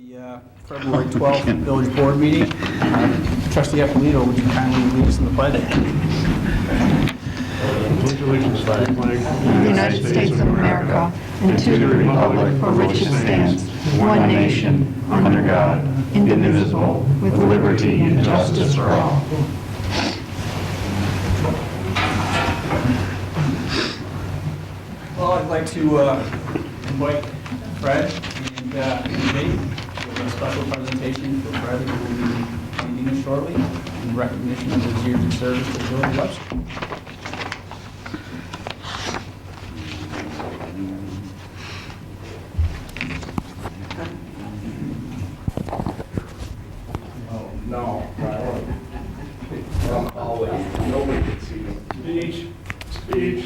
The February 12th Village Board meeting. Trustee Eppolito, would you kindly lead us in the pledge? Pledge allegiance to the flag of the United States of America and to the republic for which it stands, one nation, under God, indivisible, with liberty and justice for all. Well, I'd like to invite Fred and Jake with a special presentation for Fred, who will be leading us shortly in recognition of his years of service to the Village of Webster. No, always. Nobody can see me. Speech.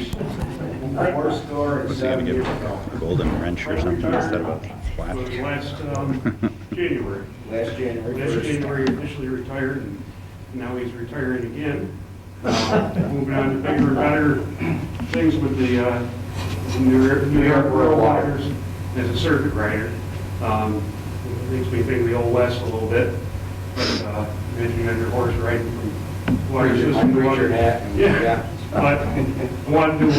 Worst door in 7 years ago. Golden wrench or something instead of a flat. Was last January. Last January. Last January officially retired, and now he's retiring again. Moving on to bigger and better things with the New York Rural Waters as a circuit rider. Makes me think of the Old West a little bit. But imagine on your horse riding from water system to water. Yeah. But I wanted to,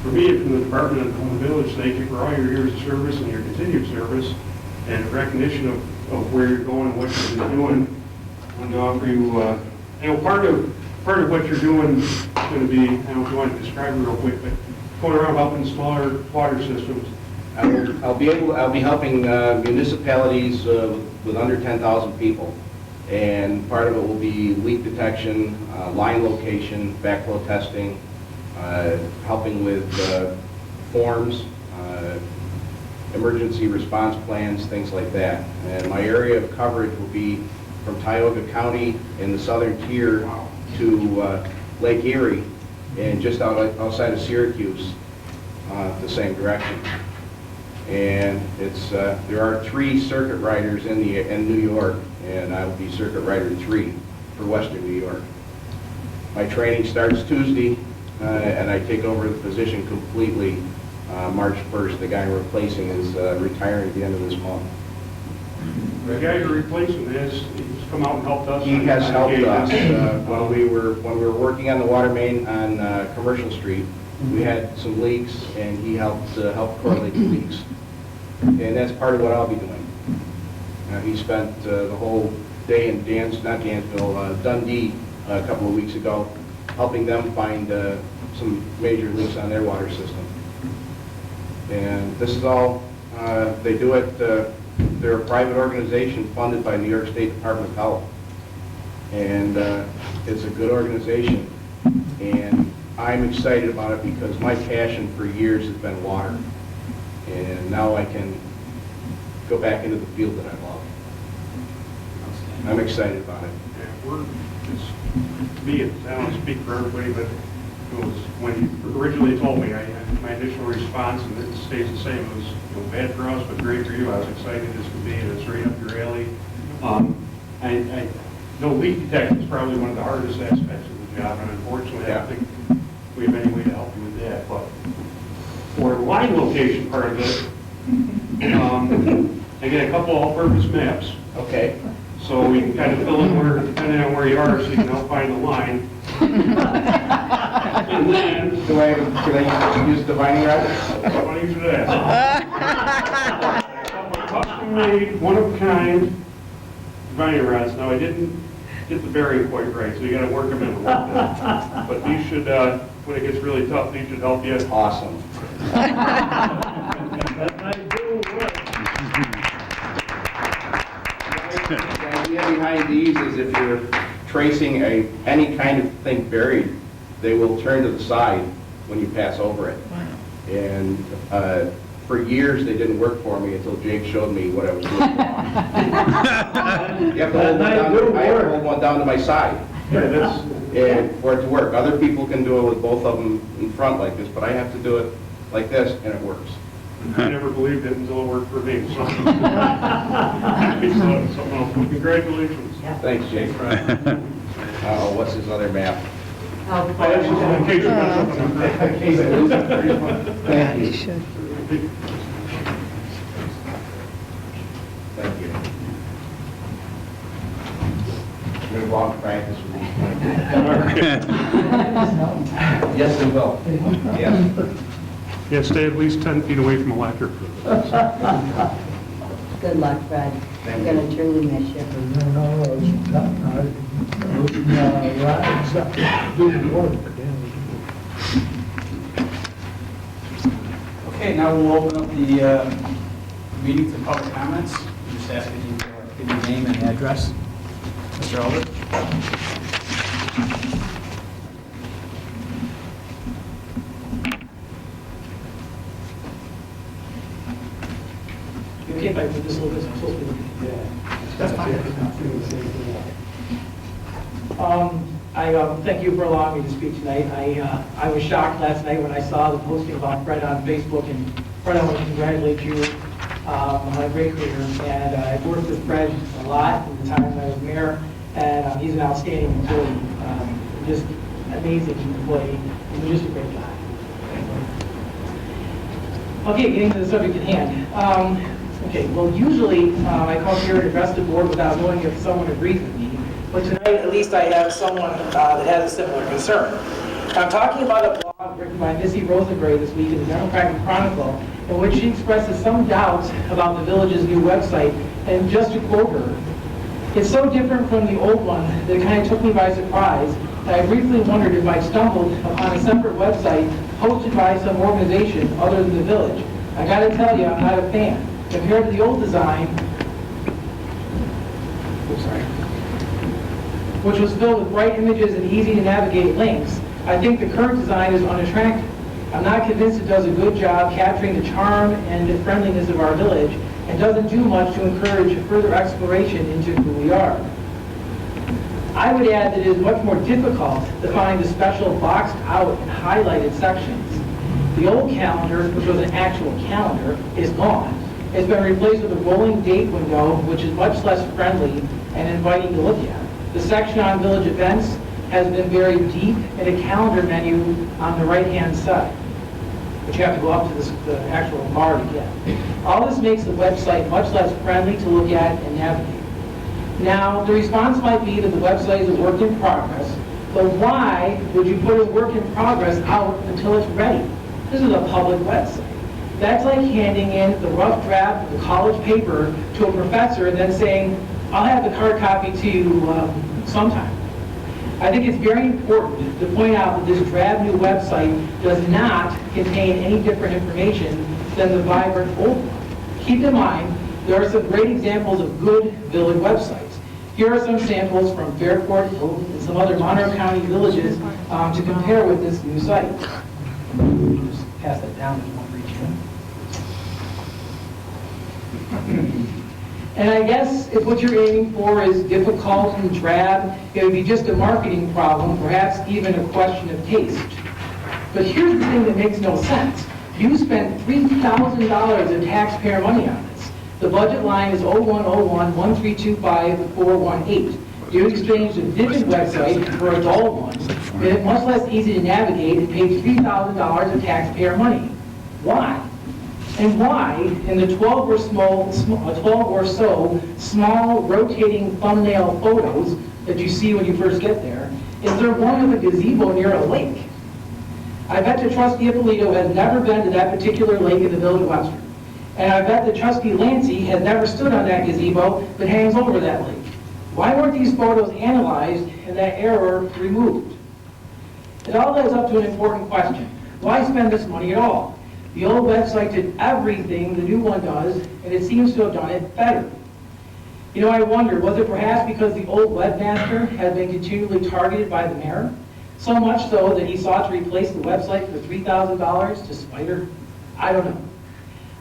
for me, from the Department of the Village, thank you for all your years of service and your continued service and recognition of where you're going and what you've been doing. I want to offer you, part of what you're doing is going to be, I don't know if you want to describe it real quick, but going around helping smaller water systems. I'll be helping municipalities with under 10,000 people, and part of it will be leak detection, line location, backflow testing, helping with forms, emergency response plans, things like that. And my area of coverage will be from Tioga County in the southern tier to Lake Erie, and just outside of Syracuse, the same direction. And it's there are 3 circuit riders in New York, and I will be circuit rider 3 for Western New York. My training starts Tuesday, and I take over the position completely March 1st. The guy I'm replacing is retiring at the end of this month. The guy you're replacing he's come out and helped us. He has helped us when we were working on the water main on Commercial Street. We had some leaks, and he helped correlate the leaks. And that's part of what I'll be doing. He spent the whole day in Dundee a couple of weeks ago, helping them find some major leaks on their water system. And this is all, they do it, they're a private organization funded by New York State Department of Health. And it's a good organization. And I'm excited about it because my passion for years has been water. And now I can go back into the field that I love. I'm excited about it. Yeah, it's me, I don't speak for everybody, but it was when you originally told me, my initial response, and it stays the same, it was bad for us, but great for you. I was excited as could be, and it's right up your alley. I know leak detection is probably one of the hardest aspects of the job, and unfortunately, I don't think we have any way to help you with that. But for the line location part of it, I get a couple all-purpose maps. Okay. So we can kind of fill in where, depending on where you are, so you can help find the line. And then, Can I use divining rod? what do you do that? A couple of custom-made, one-of-a-kind divining rods. Now, I didn't get the bearing quite right, so you got to work them in a little bit. But these should, when it gets really tough, these should help you. Awesome. The idea behind these is if you're tracing any kind of thing buried, they will turn to the side when you pass over it. And for years they didn't work for me until Jake showed me what I was doing wrong. You have to hold one down to my side and for it to work. Other people can do it with both of them in front like this, but I have to do it like this, and it works. I never believed it until it worked for me. So, something else. Congratulations. Thanks, Jake. What's his other map? That's just in case you got something. Thank You you. should. We're going to go out and practice with these. Yes, they will. Yes. Yeah, stay at least 10 feet away from electric. Good luck, Fred. Thank I'm going to truly miss you. Okay, now we'll open up the meeting to public comments. I'm just asking you to give your name and address. Mr. Elder? Okay, if I put this a little bit, I'm supposed to be looking. That's fine. Thank you for allowing me to speak tonight. I was shocked last night when I saw the posting about Fred on Facebook, and Fred, I want to congratulate you on a great career. And I've worked with Fred a lot in the time I was mayor, and he's an outstanding employee, just amazing employee, and just a great guy. Okay, getting to the subject at hand. Okay, well, usually I come here and address the board without knowing if someone agrees with me, but tonight at least I have someone that has a similar concern. I'm talking about a blog written by Missy Rosenberry this week in the Democratic Chronicle, in which she expresses some doubts about the village's new website, and just to quote her, "It's so different from the old one that it kind of took me by surprise, that I briefly wondered if I'd stumbled upon a separate website hosted by some organization other than the village. I gotta tell you, I'm not a fan. Compared to the old design, which was filled with bright images and easy to navigate links, I think the current design is unattractive. I'm not convinced it does a good job capturing the charm and the friendliness of our village, and doesn't do much to encourage further exploration into who we are. I would add that it is much more difficult to find the special boxed out and highlighted sections. The old calendar, which was an actual calendar, is gone. It's been replaced with a rolling date window, which is much less friendly and inviting to look at. The section on village events has been buried deep in a calendar menu on the right-hand side, but you have to go up to the actual bar to get. All this makes the website much less friendly to look at and navigate. Now, the response might be that the website is a work in progress, but why would you put a work in progress out until it's ready? This is a public website. That's like handing in the rough draft of the college paper to a professor and then saying, I'll have the hard copy to you sometime. I think it's very important to point out that this drab new website does not contain any different information than the vibrant old one. Keep in mind, there are some great examples of good village websites. Here are some samples from Fairport, Hilton, and some other Monroe County villages to compare with this new site. Just pass that down if you want to reach in. And I guess if what you're aiming for is difficult and drab, it would be just a marketing problem, perhaps even a question of taste. But here's the thing that makes no sense. You spent $3,000 of taxpayer money on this. The budget line is 0101-1325-418. You exchanged a vivid website for a dull one, made it much less easy to navigate, and paid $3,000 of taxpayer money. Why? And why, in the 12 or so small rotating thumbnail photos that you see when you first get there, is there one of a gazebo near a lake? I bet the trustee Ippolito has never been to that particular lake in the village of Webster. And I bet the trustee Lancy has never stood on that gazebo that hangs over that lake. Why weren't these photos analyzed and that error removed? It all leads up to an important question. Why spend this money at all? The old website did everything the new one does, and it seems to have done it better. You know, I wonder, was it perhaps because the old webmaster had been continually targeted by the mayor? So much so that he sought to replace the website for $3,000 to spite her? I don't know.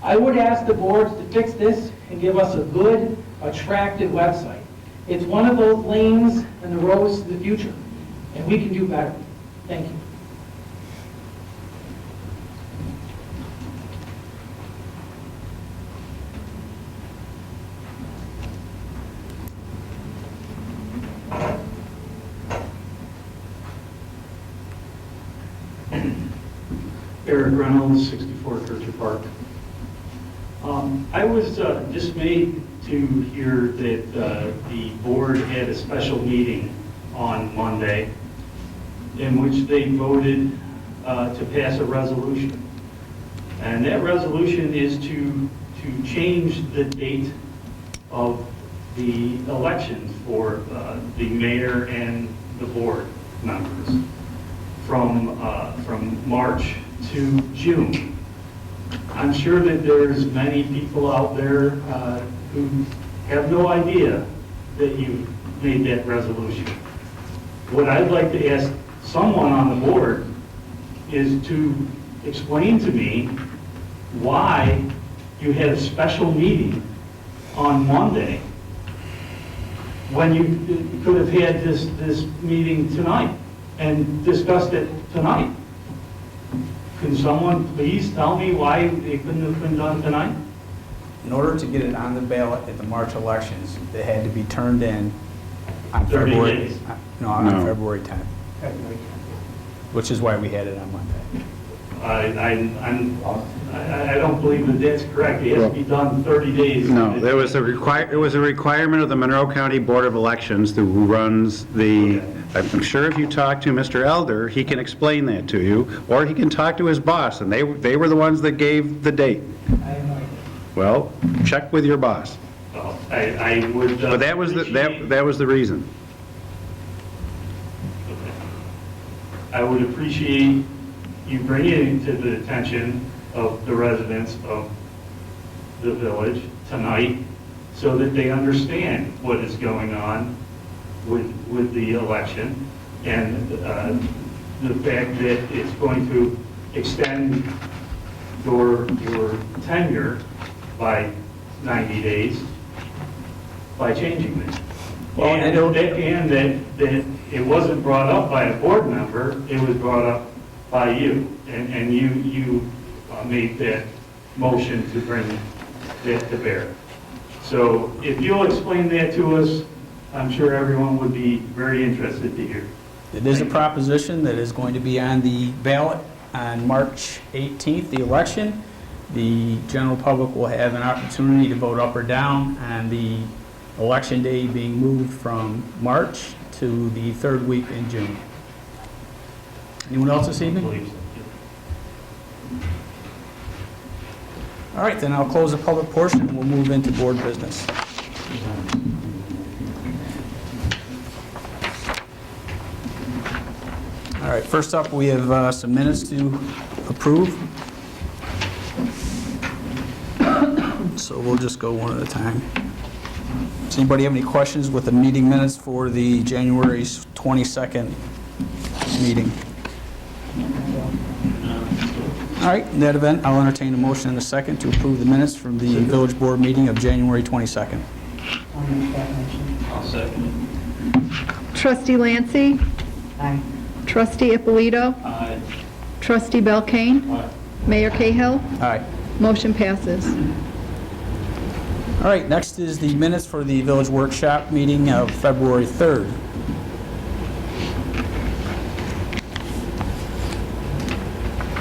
I would ask the board to fix this and give us a good, attractive website. It's one of those lanes and the roads to the future, and we can do better. Thank you. Eric Reynolds, 64 Kircher Park. I was dismayed to hear that the board had a special meeting on Monday in which they voted to pass a resolution. And that resolution is to change the date of the elections for the mayor and the board members from March to June. I'm sure that there's many people out there who have no idea that you made that resolution. What I'd like to ask someone on the board is to explain to me why you had a special meeting on Monday when you could have had this meeting tonight and discussed it tonight. Can someone please tell me why it couldn't have been done tonight? In order to get it on the ballot at the March elections, they had to be turned in on 30 February. days. On No. February 10th, which is why we had it on Monday. I don't believe that that's correct. It has to be done 30 days. No, it was a requirement of the Monroe County Board of Elections who runs the, I'm sure if you talk to Mr. Elder, he can explain that to you, or he can talk to his boss, and they were the ones that gave the date. Well, check with your boss. Well, I would. But that was the reason. I would appreciate you bringing it to the attention of the residents of the village tonight so that they understand what is going on with the election and the fact that it's going to extend your tenure by 90 days by changing this. Well, And that it wasn't brought up by a board member, it was brought up by you. And you made that motion to bring that to bear. So if you'll explain that to us, I'm sure everyone would be very interested to hear. It is a proposition that is going to be on the ballot on March 18th, the election. The general public will have an opportunity to vote up or down on the election day being moved from March to the third week in June. Anyone else this I evening? believe so. All right, then I'll close the public portion and we'll move into board business. All right, first up, we have some minutes to approve. So we'll just go one at a time. Does anybody have any questions with the meeting minutes for the January 22nd meeting? All right, in that event, I'll entertain a motion in a second to approve the minutes from the village board meeting of January 22nd. I'll make that motion. I'll second Trustee Lancy, Aye. Trustee Ippolito, it. Aye. Trustee Belkane, Aye. Mayor Cahill, Aye. motion passes. All right, next is the minutes for the village workshop meeting of February 3rd.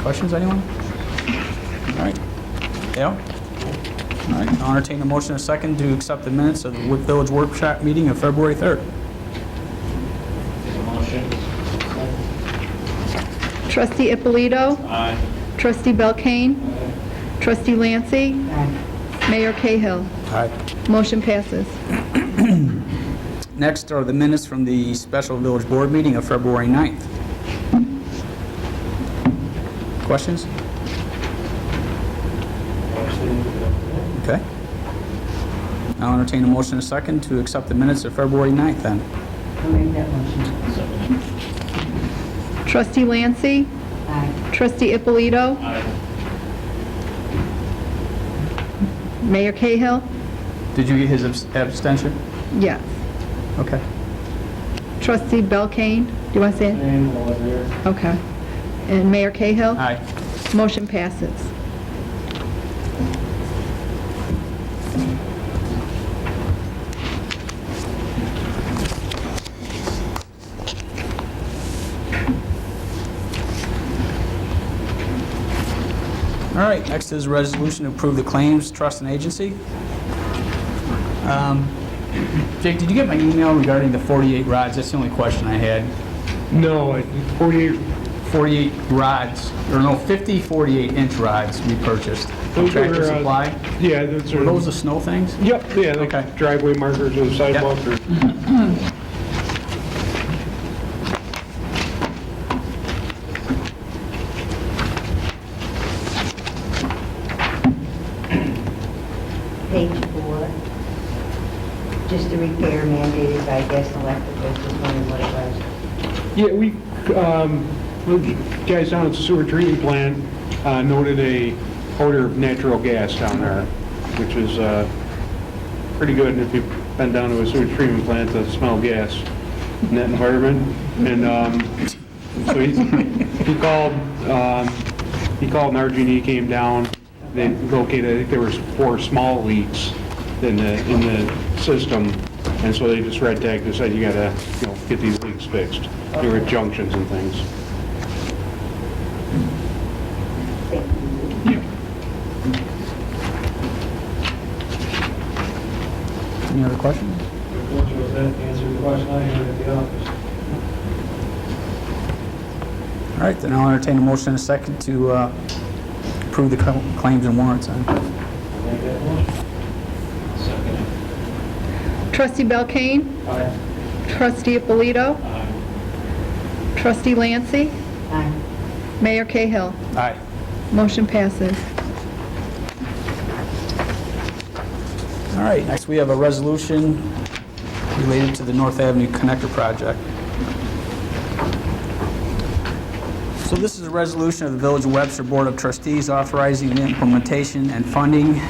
Questions, anyone? All right. Dale? All right, I'll entertain a motion in a second to accept the minutes of the village workshop meeting of February 3rd. Motion. Trustee Ippolito, Aye. Trustee Belkane, Trustee Lancy, Aye. Mayor Cahill, Aye. motion passes. Next are the minutes from the special village board meeting of February 9th. Questions? Okay. I'll entertain a motion in a second to accept the minutes of February 9th then. I'll make that motion. Trustee Lancy, Aye. Trustee Ippolito, Aye. Mayor Cahill, Did you get his abstention? yes. Okay. Trustee Belkane, do you want to say it? Okay. And Mayor Cahill, Aye. motion passes. All right, next is a resolution to approve the claims, trust, and agency. Jake, did you get my email regarding the 48 rods? That's the only question I had. No, 48, 48 rods, or no, 50 48-inch rods we purchased from Those Tractor are, Supply. yeah, those Were are, those the snow things? yep, yeah, like Okay. driveway markers or the sidewalk or, Page 4, just the repair mandated by gas and electric, I was just wondering what it was. yeah, the guys down at the sewer treatment plant noted a odor of natural gas down there, which is pretty good if you've been down to a sewer treatment plant to smell gas in that environment. And so he called and RG&E came down. They located, I think there was 4 small leaks in the system, and so they just red tagged and said, you gotta, get these leaks fixed. There were junctions and things. Thank you. Any other questions? Which was that answered the question I had at the office. All right, then I'll entertain a motion in a second to approve the claims and warrants. I'll make that motion. Second. Trustee Belkane? Aye. Trustee Ippolito? Aye. Trustee Lancy? Aye. Mayor Cahill? Aye. Motion passes. All right, next we have a resolution related to the North Avenue Connector Project. So this is a resolution of the Village of Webster Board of Trustees authorizing the implementation and funding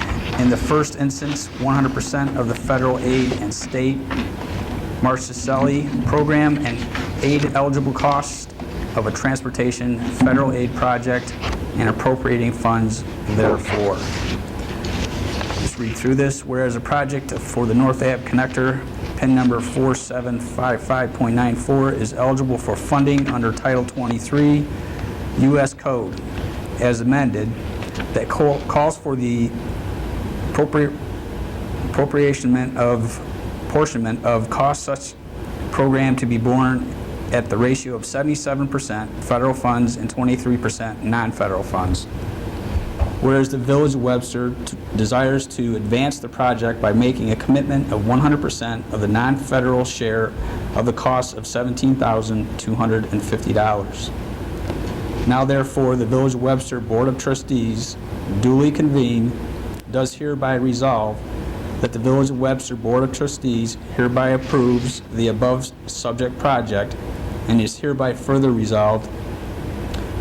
in the first instance 100% of the federal aid and state Marchicelli program and aid eligible costs of a transportation federal aid project and appropriating funds therefore. Just read through this. Whereas a project for the North Ave Connector, PIN number 4755.94, is eligible for funding under Title 23 U.S. Code as amended that calls for the apportionment of costs such program to be borne at the ratio of 77% federal funds and 23% non-federal funds. Whereas the Village of Webster desires to advance the project by making a commitment of 100% of the non-federal share of the cost of $17,250. Now therefore, the Village of Webster Board of Trustees, duly convened, does hereby resolve that the Village of Webster Board of Trustees hereby approves the above subject project, and is hereby further resolved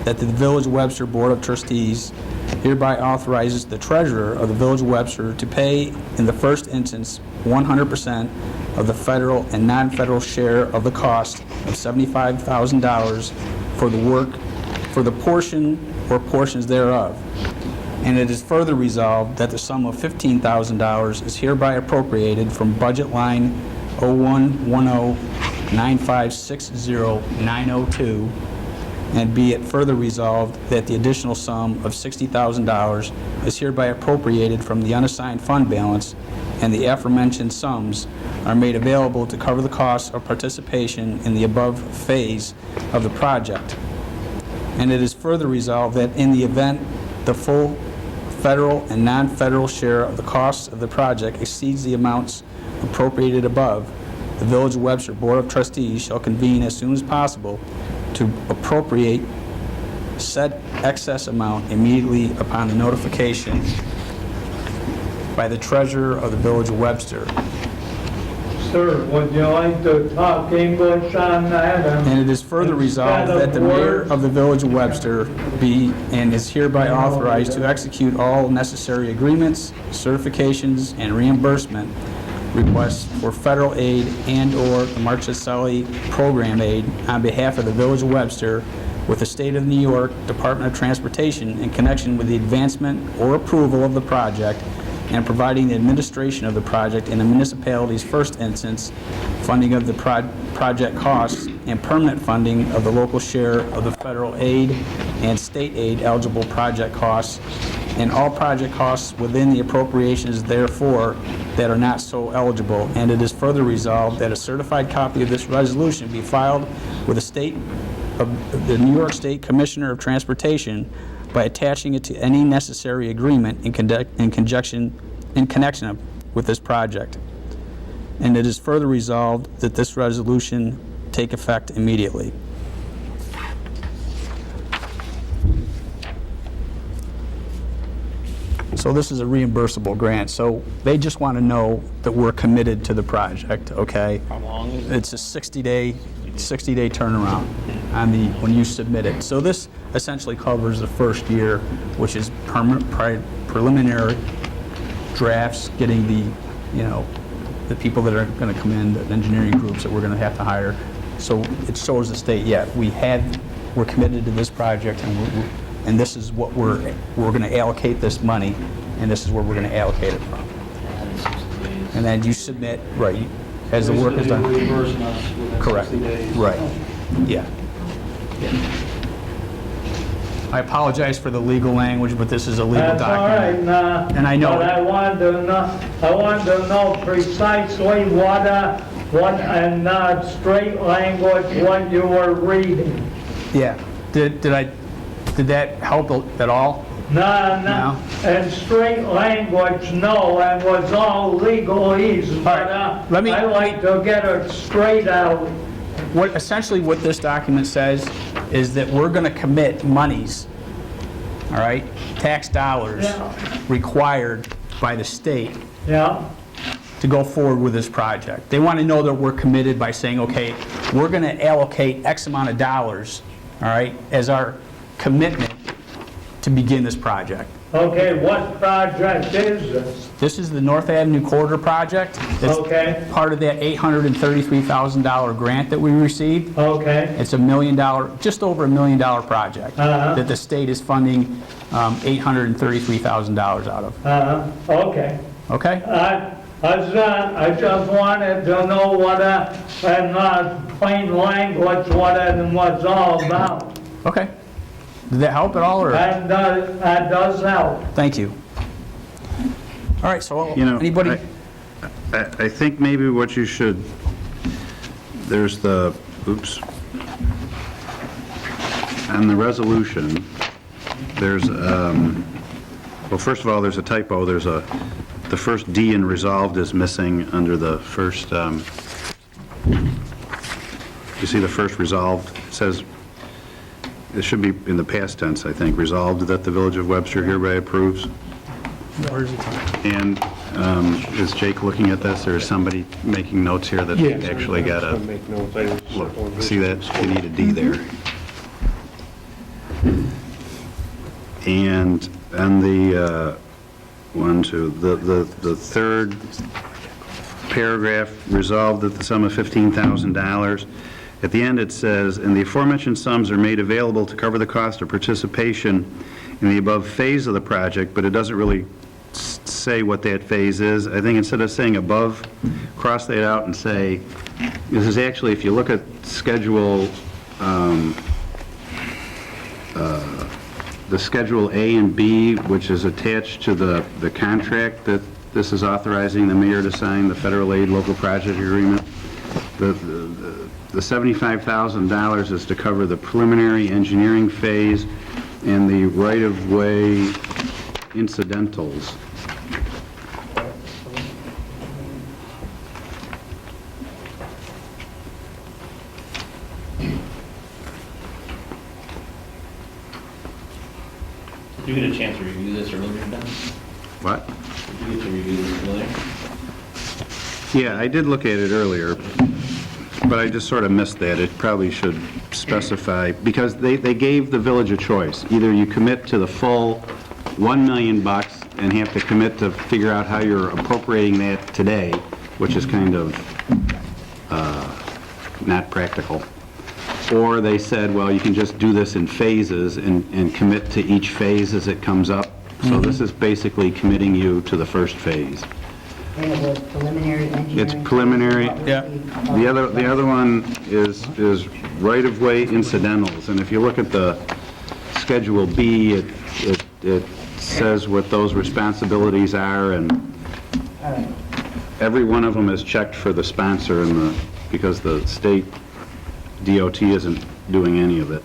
that the Village of Webster Board of Trustees hereby authorizes the treasurer of the Village of Webster to pay in the first instance 100% of the federal and non-federal share of the cost of $75,000 for the work for the portion or portions thereof. And it is further resolved that the sum of $15,000 is hereby appropriated from budget line 0110-9560902, and be it further resolved that the additional sum of $60,000 is hereby appropriated from the unassigned fund balance, and the aforementioned sums are made available to cover the costs of participation in the above phase of the project. And it is further resolved that in the event the full federal and non-federal share of the costs of the project exceeds the amounts appropriated above, the Village of Webster Board of Trustees shall convene as soon as possible to appropriate said excess amount immediately upon the notification by the treasurer of the Village of Webster. Sir, would you like to talk English on that? And it is further resolved that the mayor of the Village of Webster be and is hereby authorized to execute all necessary agreements, certifications, and reimbursement requests for federal aid and/or the Marchicelli program aid on behalf of the Village of Webster with the State of New York Department of Transportation in connection with the advancement or approval of the project and providing the administration of the project in the municipality's first instance, funding of the project costs, and permanent funding of the local share of the federal aid and state aid eligible project costs, and all project costs within the appropriations therefore that are not so eligible, and it is further resolved that a certified copy of this resolution be filed with the New York State Commissioner of Transportation by attaching it to any necessary agreement in connection with this project. And it is further resolved that this resolution take effect immediately. So this is a reimbursable grant, so they just want to know that we're committed to the project, okay? How long is it? It's a 60-day turnaround on when you submit it. So this essentially covers the first year, which is preliminary drafts, getting the people that are going to come in, the engineering groups that we're going to have to hire. So it shows the state, we're committed to this project, and this is what we're going to allocate this money, and this is where we're going to allocate it from. And then you submit, right, as the work is done. Reimbursing us within Correct. 60 days. Right. Yeah. I apologize for the legal language, but this is a legal That's all document. right, And I know- but I wanted to know precisely what in straight language, what you were reading. Yeah. Did that help at all? No, in straight language, no, and was all legalese, but let me- I like to get it straight out. Essentially what this document says is that we're going to commit monies, all right, tax dollars Yeah. required by the state Yeah, to go forward with this project. They want to know that we're committed by saying, okay, we're going to allocate X amount of dollars, all right, as our commitment to begin this project. okay, what project is this? This is the North Avenue Corridor Project. It's Okay. part of that $833,000 grant that we received. Okay, It's just over $1 million project that the state is funding $833,000 out of. okay. Okay? I just wanted to know what, in plain language, what it was all about. Okay. Did that help at all, or? That does help. Thank you. All right, so Anybody? anybody? I think maybe what you should, there's the, on the resolution, there's, well, first of all, there's a typo. The first D in resolved is missing under the first, you see the first resolved? It says, it should be in the past tense, I think, resolved that the Village of Webster hereby approves. And is Jake looking at this, or is somebody making notes here that actually got a, look, see that? You need a D there. And on the, the third paragraph, resolved that the sum of $15,000. At the end it says, and the aforementioned sums are made available to cover the cost of participation in the above phase of the project, but it doesn't really say what that phase is. I think instead of saying above, cross that out and say, this is actually, if you look at Schedule, the Schedule A and B, which is attached to the contract that this is authorizing the mayor to sign, the federal aid local project agreement, the $75,000 is to cover the preliminary engineering phase and the right-of-way incidentals. Did you get a chance to review this earlier, Don? What? Did you get to review this earlier? Yeah, I did look at it earlier, but I just sort of missed that. It probably should specify, because they gave the village a choice. Either you commit to the full $1 million and have to commit to figure out how you're appropriating that today, which is kind of not practical. Or they said, well, you can just do this in phases and commit to each phase as it comes up. So this is basically committing you to the first phase. And it was preliminary engineering. It's preliminary. Yeah. The other one is right-of-way incidentals, and if you look at the Schedule B, it says what those responsibilities are, and All right. every one of them is checked for the sponsor because the state DOT isn't doing any of it.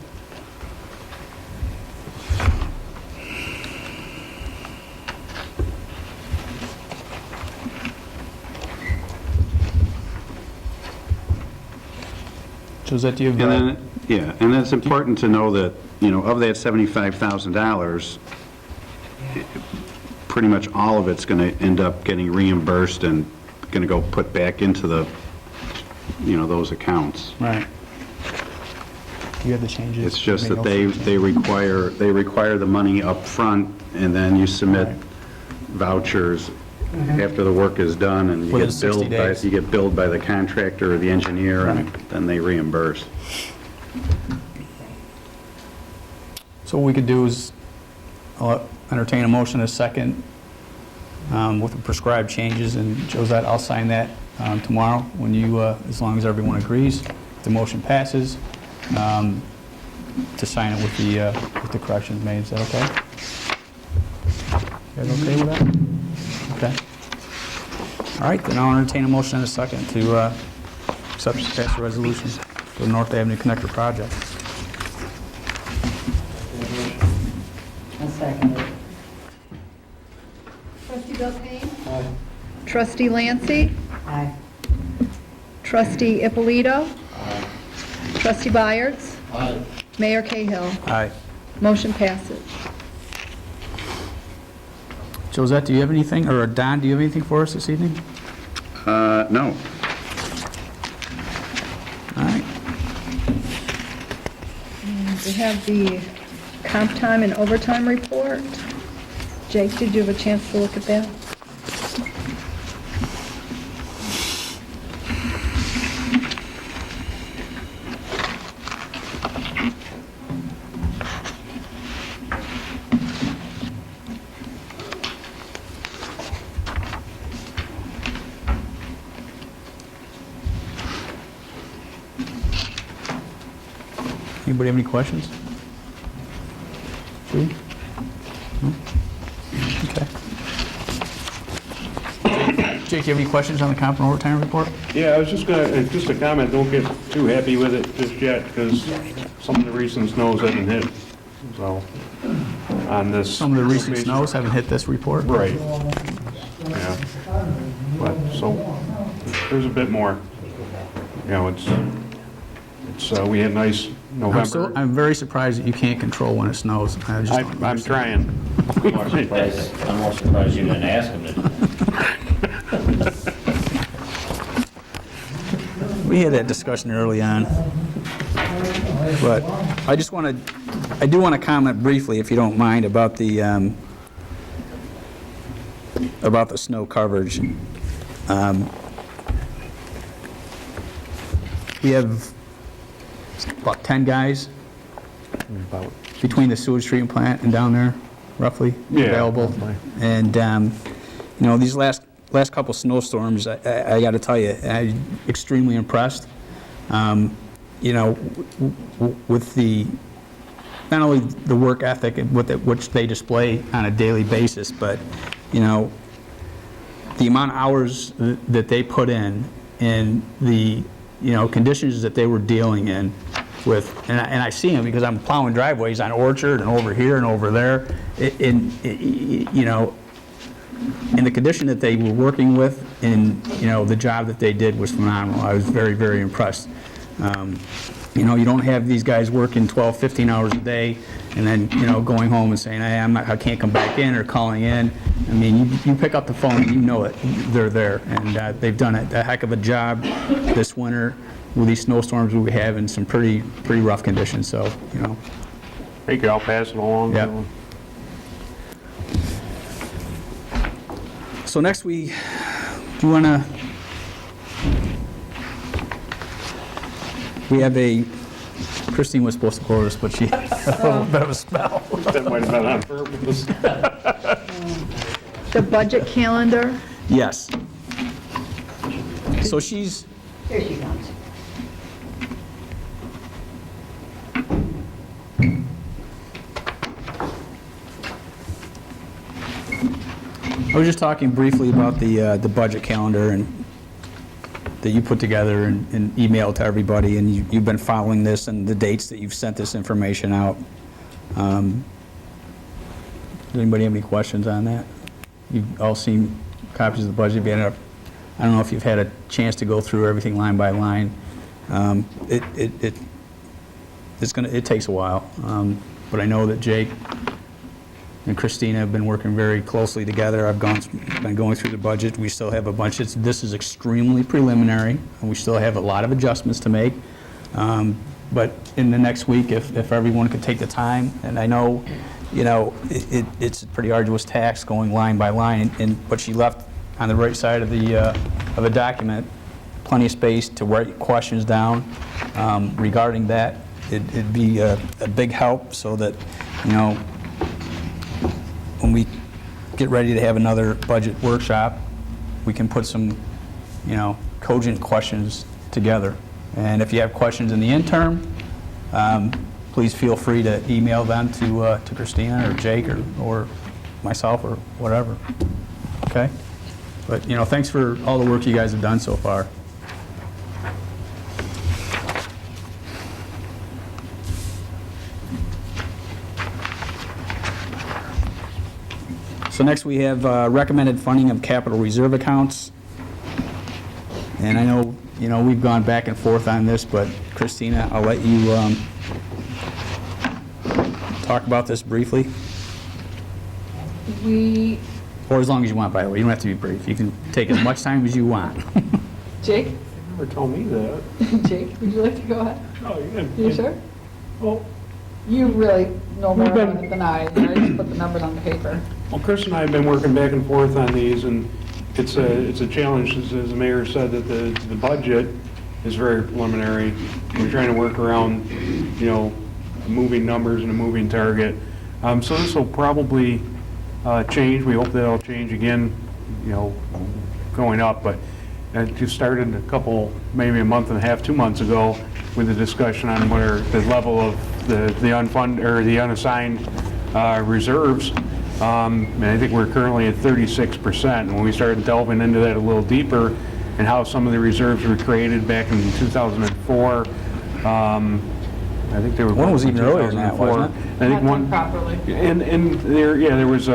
Josette, do you have? And then, yeah, and it's important to know that, of that $75,000, pretty much all of it's going to end up getting reimbursed and going to go put back into the, those accounts. Right. You have the changes? It's just Made that no they require the money up front, and then you submit vouchers after the work is done, and Within 60 days. you get billed by the contractor or the engineer, and then they reimburse. So what we could do is, I'll entertain a motion in a second with the prescribed changes, and Josette, I'll sign that tomorrow when you, as long as everyone agrees, the motion passes, to sign it with the corrections made. Is that okay? You guys okay with that? Okay. All right, then I'll entertain a motion in a second to accept and pass the resolution for the North Avenue Connector project. I'll second it. Trustee Belkane? Aye. Trustee Lancy? Aye. Trustee Ippolito? Aye. Trustee Byers? Aye. Mayor Cahill? Aye. Motion passes. Josette, do you have anything, or Don, do you have anything for us this evening? No. All right. We have the comp time and overtime report. Jake, did you have a chance to look at that? Anybody have any questions? Judy? No? Okay. Jake, do you have any questions on the comp and overtime report? Yeah, I was just just a comment, don't get too happy with it just yet, because some of the recent snows haven't hit, so, on this. Some of the recent snows haven't hit this report? Right. Yeah. But, so, there's a bit more. We had nice November. I'm very surprised that you can't control when it snows. I'm trying. I'm more surprised you didn't ask him to. We had that discussion early on. But I do want to comment briefly, if you don't mind, about the snow coverage. We have about 10 guys between the sewage treatment plant and down there, roughly, Yeah, available. roughly. And, these last couple snowstorms, I got to tell you, I'm extremely impressed. With the, not only the work ethic which they display on a daily basis, but, the amount of hours that they put in and the, conditions that they were dealing in with, and I see them because I'm plowing driveways on Orchard and over here and over there, and the condition that they were working with and, the job that they did was phenomenal. I was very, very impressed. You don't have these guys working 12, 15 hours a day and then, going home and saying, hey, I can't come back in, or calling in. I mean, you pick up the phone and you know it, they're there. And they've done a heck of a job this winter with these snowstorms we have in some pretty rough conditions, so, Thank you, I'll pass it along. Yep. So next do you want to, we have Christine was supposed to quote us, but she had a little bit of a spell. That might have been on purpose. The budget calendar. Yes. So she's, Here she comes. I was just talking briefly about the budget calendar and that you put together and emailed to everybody, and you've been following this and the dates that you've sent this information out. Does anybody have any questions on that? You've all seen copies of the budget. I don't know if you've had a chance to go through everything line by line. It takes a while, but I know that Jake and Christina have been working very closely together. Been going through the budget. We still have a bunch. This is extremely preliminary, and we still have a lot of adjustments to make. But in the next week, if everyone could take the time, and I know, it's a pretty arduous task going line by line, but she left on the right side of the document plenty of space to write questions down regarding that. It'd be a big help so that, when we get ready to have another budget workshop, we can put some, cogent questions together. And if you have questions in the interim, please feel free to email them to Christina or Jake or myself or whatever. Okay? But, thanks for all the work you guys have done so far. So next we have recommended funding of capital reserve accounts. And I know, we've gone back and forth on this, but Christina, I'll let you talk about this briefly. Or as long as you want, by the way. You don't have to be brief. You can take as much time as you want. Jake? You never told me that. Jake, would you like to go ahead? Oh, You sure? Well, You really know more We've been- about it than I just put the numbers on the paper. Well, Chris and I have been working back and forth on these, and it's a challenge, as the mayor said, that the budget is very preliminary. We're trying to work around, moving numbers and a moving target. So this will probably change. We hope that it'll change again, going up, but it just started maybe a month and a half, 2 months ago, with the discussion on where the level of the unfunded or the unassigned reserves. And I think we're currently at 36%. And when we started delving into that a little deeper and how some of the reserves were created back in 2004, I think they were. One was even earlier than that, wasn't it? I think Not done one. properly. And there was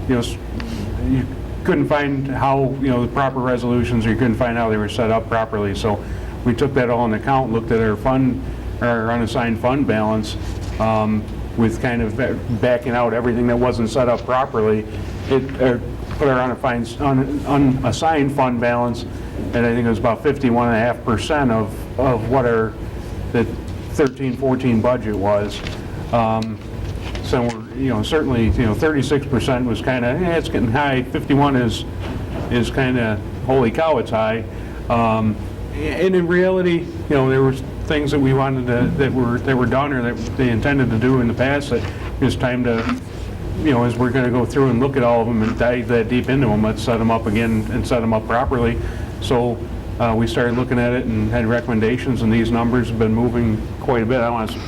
you couldn't find how, the proper resolutions, or you couldn't find how they were set up properly. So we took that all into account, looked at our unassigned fund balance, with kind of backing out everything that wasn't set up properly. It put our unassigned fund balance, and I think it was about 51.5% of what the 13-14 budget was. So we're, certainly, 36% was kind of, it's getting high. 51 is kind of, holy cow, it's high. And in reality, there was things that we wanted that were done or that they intended to do in the past that it's time to, as we're going to go through and look at all of them and dive that deep into them, let's set them up again and set them up properly. So we started looking at it and had recommendations, and these numbers have been moving quite a bit. I don't want to,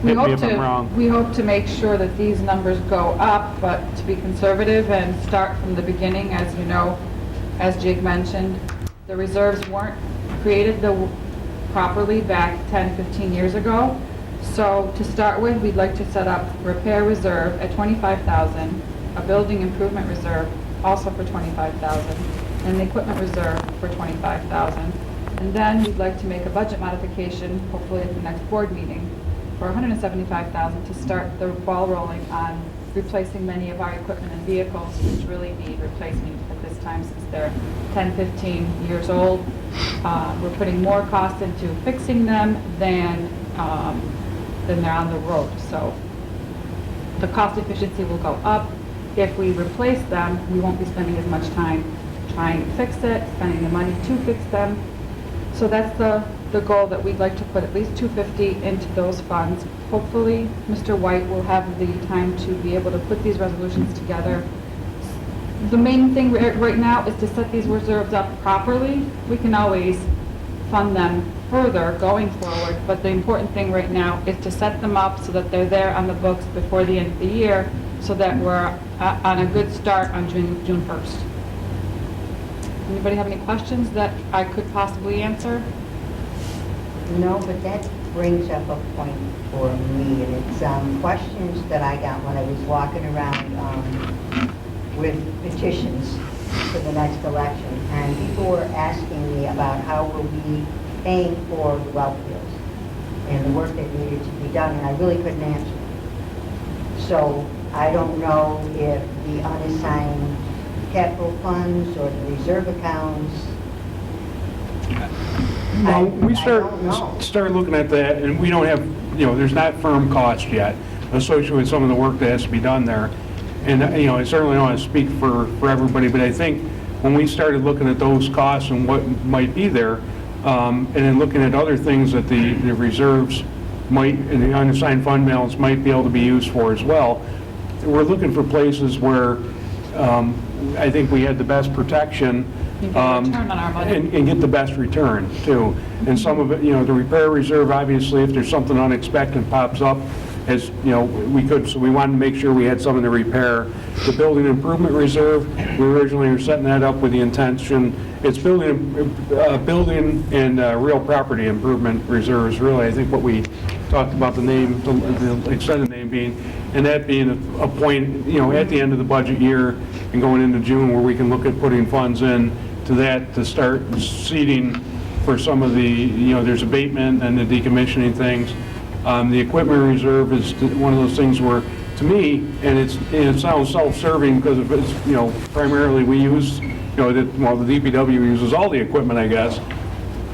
hit me if I'm wrong. We hope to make sure that these numbers go up, but to be conservative and start from the beginning. As you know, as Jake mentioned, the reserves weren't created properly back 10, 15 years ago. So to start with, we'd like to set up repair reserve at $25,000, a building improvement reserve also for $25,000, and the equipment reserve for $25,000. And then we'd like to make a budget modification, hopefully at the next board meeting, for $175,000 to start the ball rolling on replacing many of our equipment and vehicles, which really need replacement at this time since they're 10, 15 years old. We're putting more cost into fixing them than they're on the road. So the cost efficiency will go up. If we replace them, we won't be spending as much time trying to fix it, spending the money to fix them. So that's the goal, that we'd like to put at least $250 into those funds. Hopefully, Mr. White will have the time to be able to put these resolutions together. The main thing right now is to set these reserves up properly. We can always fund them further going forward, but the important thing right now is to set them up so that they're there on the books before the end of the year, so that we're on a good start on June 1st. Anybody have any questions that I could possibly answer? No, but that brings up a point for me, and it's questions that I got when I was walking around with petitions for the next election, and people were asking me about how we'll be paying for the well fields and the work that needed to be done, and I really couldn't answer. So I don't know if the unassigned capital funds or the reserve accounts. Well, we I don't know. start looking at that, and we don't have, there's not firm cost yet associated with some of the work that has to be done there. And, I certainly don't want to speak for everybody, but I think when we started looking at those costs and what might be there, and then looking at other things that the reserves might, and the unassigned fund balance might be able to be used for as well, we're looking for places where I think we had the best protection. You get a return on our money. And get the best return, too. And some of it, the repair reserve, obviously, if there's something unexpected pops up, as, we could, so we wanted to make sure we had some of the repair. The building improvement reserve, we originally were setting that up with the intention, it's building and real property improvement reserves, really, I think what we talked about the name, the extended name being, and that being a point, at the end of the budget year and going into June where we can look at putting funds in to that to start seeding for some of the, there's abatement and the decommissioning things. The equipment reserve is one of those things where, to me, and it sounds self-serving because of it's, primarily we use, the DPW uses all the equipment, I guess.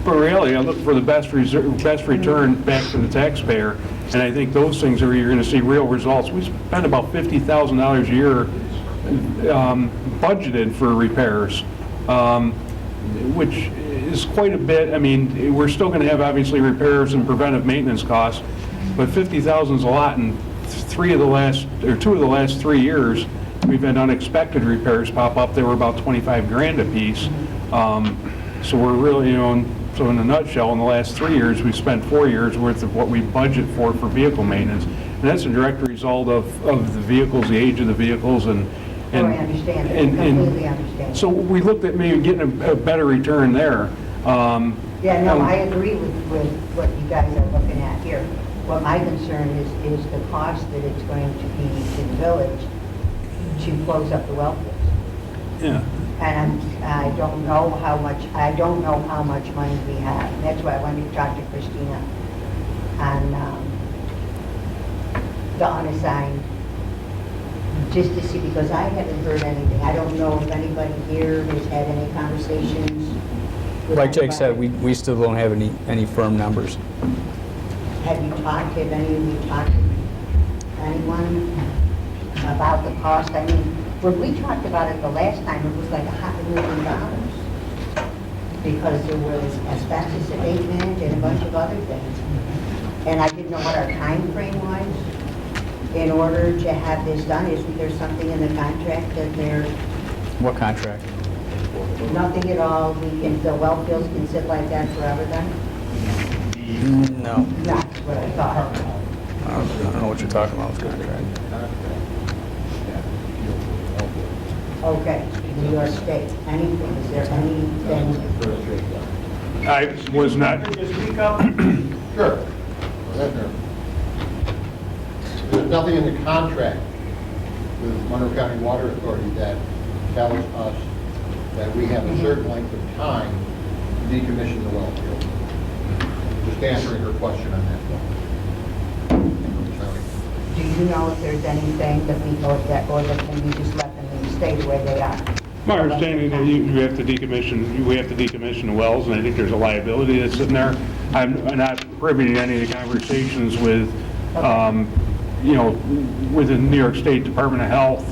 But really, I look for the best return back to the taxpayer, and I think those things are you're going to see real results. We spend about $50,000 a year budgeted for repairs, which is quite a bit. I mean, we're still going to have obviously repairs and preventive maintenance costs, but $50,000 is a lot. And 2 of the last 3 years, we've had unexpected repairs pop up. They were about 25 grand a piece. So we're really, so in a nutshell, in the last 3 years, we spent 4 years worth of what we budget for vehicle maintenance. And that's a direct result of the vehicles, the age of the vehicles, and I understand it. I completely understand. so we looked at maybe getting a better return there. I agree with what you guys are looking at here. What my concern is the cost that it's going to be to the village to close up the well fields. Yeah. And I don't know how much money we have. That's why I wanted to talk to Christina on the unassigned, just to see, because I haven't heard anything. I don't know if anybody here has had any conversations with Like Jake said, anybody. we still don't have any firm numbers. Have any of you talked to anyone about the cost? I mean, when we talked about it the last time, it was like $500,000 because there was asbestos abatement and a bunch of other things. And I didn't know what our time frame was in order to have this done. Isn't there something in the contract that there's What contract? nothing at all? The well fields can sit like that forever then? No. That's what I thought. I don't know what you're talking about with contract. Okay, New York State, anything, is there anything? I was not, Sure. There's nothing in the contract with Monroe County Water Authority that tells us that we have a certain length of time to decommission the well field. Just answering her question on that one. Do you know if there's anything that we know that, or that can we just let them stay the way they are? my understanding that we have to decommission the wells, and I think there's a liability that's sitting there. I'm not privy to any of the conversations with, with the New York State Department of Health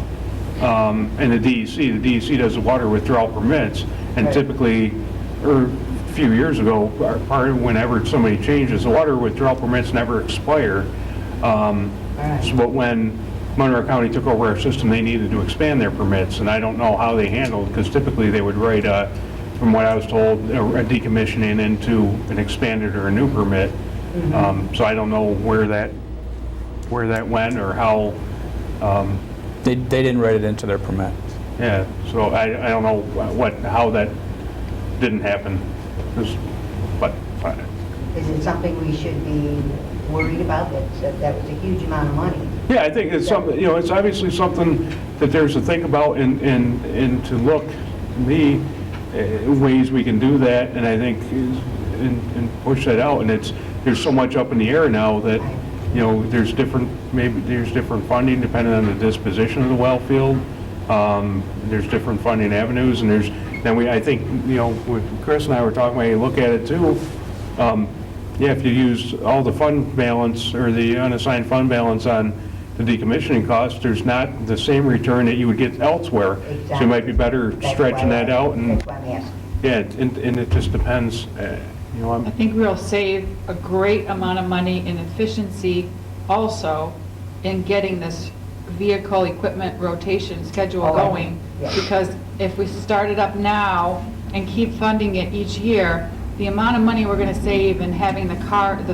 and the DEC. The DEC does the water withdrawal permits, and Right. typically, or a few years ago, whenever somebody changes, the water withdrawal permits never expire. But when Monroe County took over our system, they needed to expand their permits, and I don't know how they handled it, because typically they would write, from what I was told, a decommissioning into an expanded or a new permit. So I don't know where that went or how They didn't write it into their permit. Yeah, so I don't know how that didn't happen. But Is it something we should be worried about? That was a huge amount of money. yeah, I think it's something, it's obviously something that there's to think about and to look, to me, ways we can do that, and I think, and push that out, and there's so much up in the air now that, there's different funding depending on the disposition of the well field. There's different funding avenues, and I think, with Chris and I were talking about, you look at it too, if you use all the fund balance or the unassigned fund balance on the decommissioning costs, there's not the same return that you would get elsewhere. Exactly. So it might be better stretching that out. And That's why I'm asking. yeah, and it just depends. I think we'll save a great amount of money in efficiency also in getting this vehicle equipment rotation schedule Oh, going. yeah. Because if we start it up now and keep funding it each year, the amount of money we're going to save in having the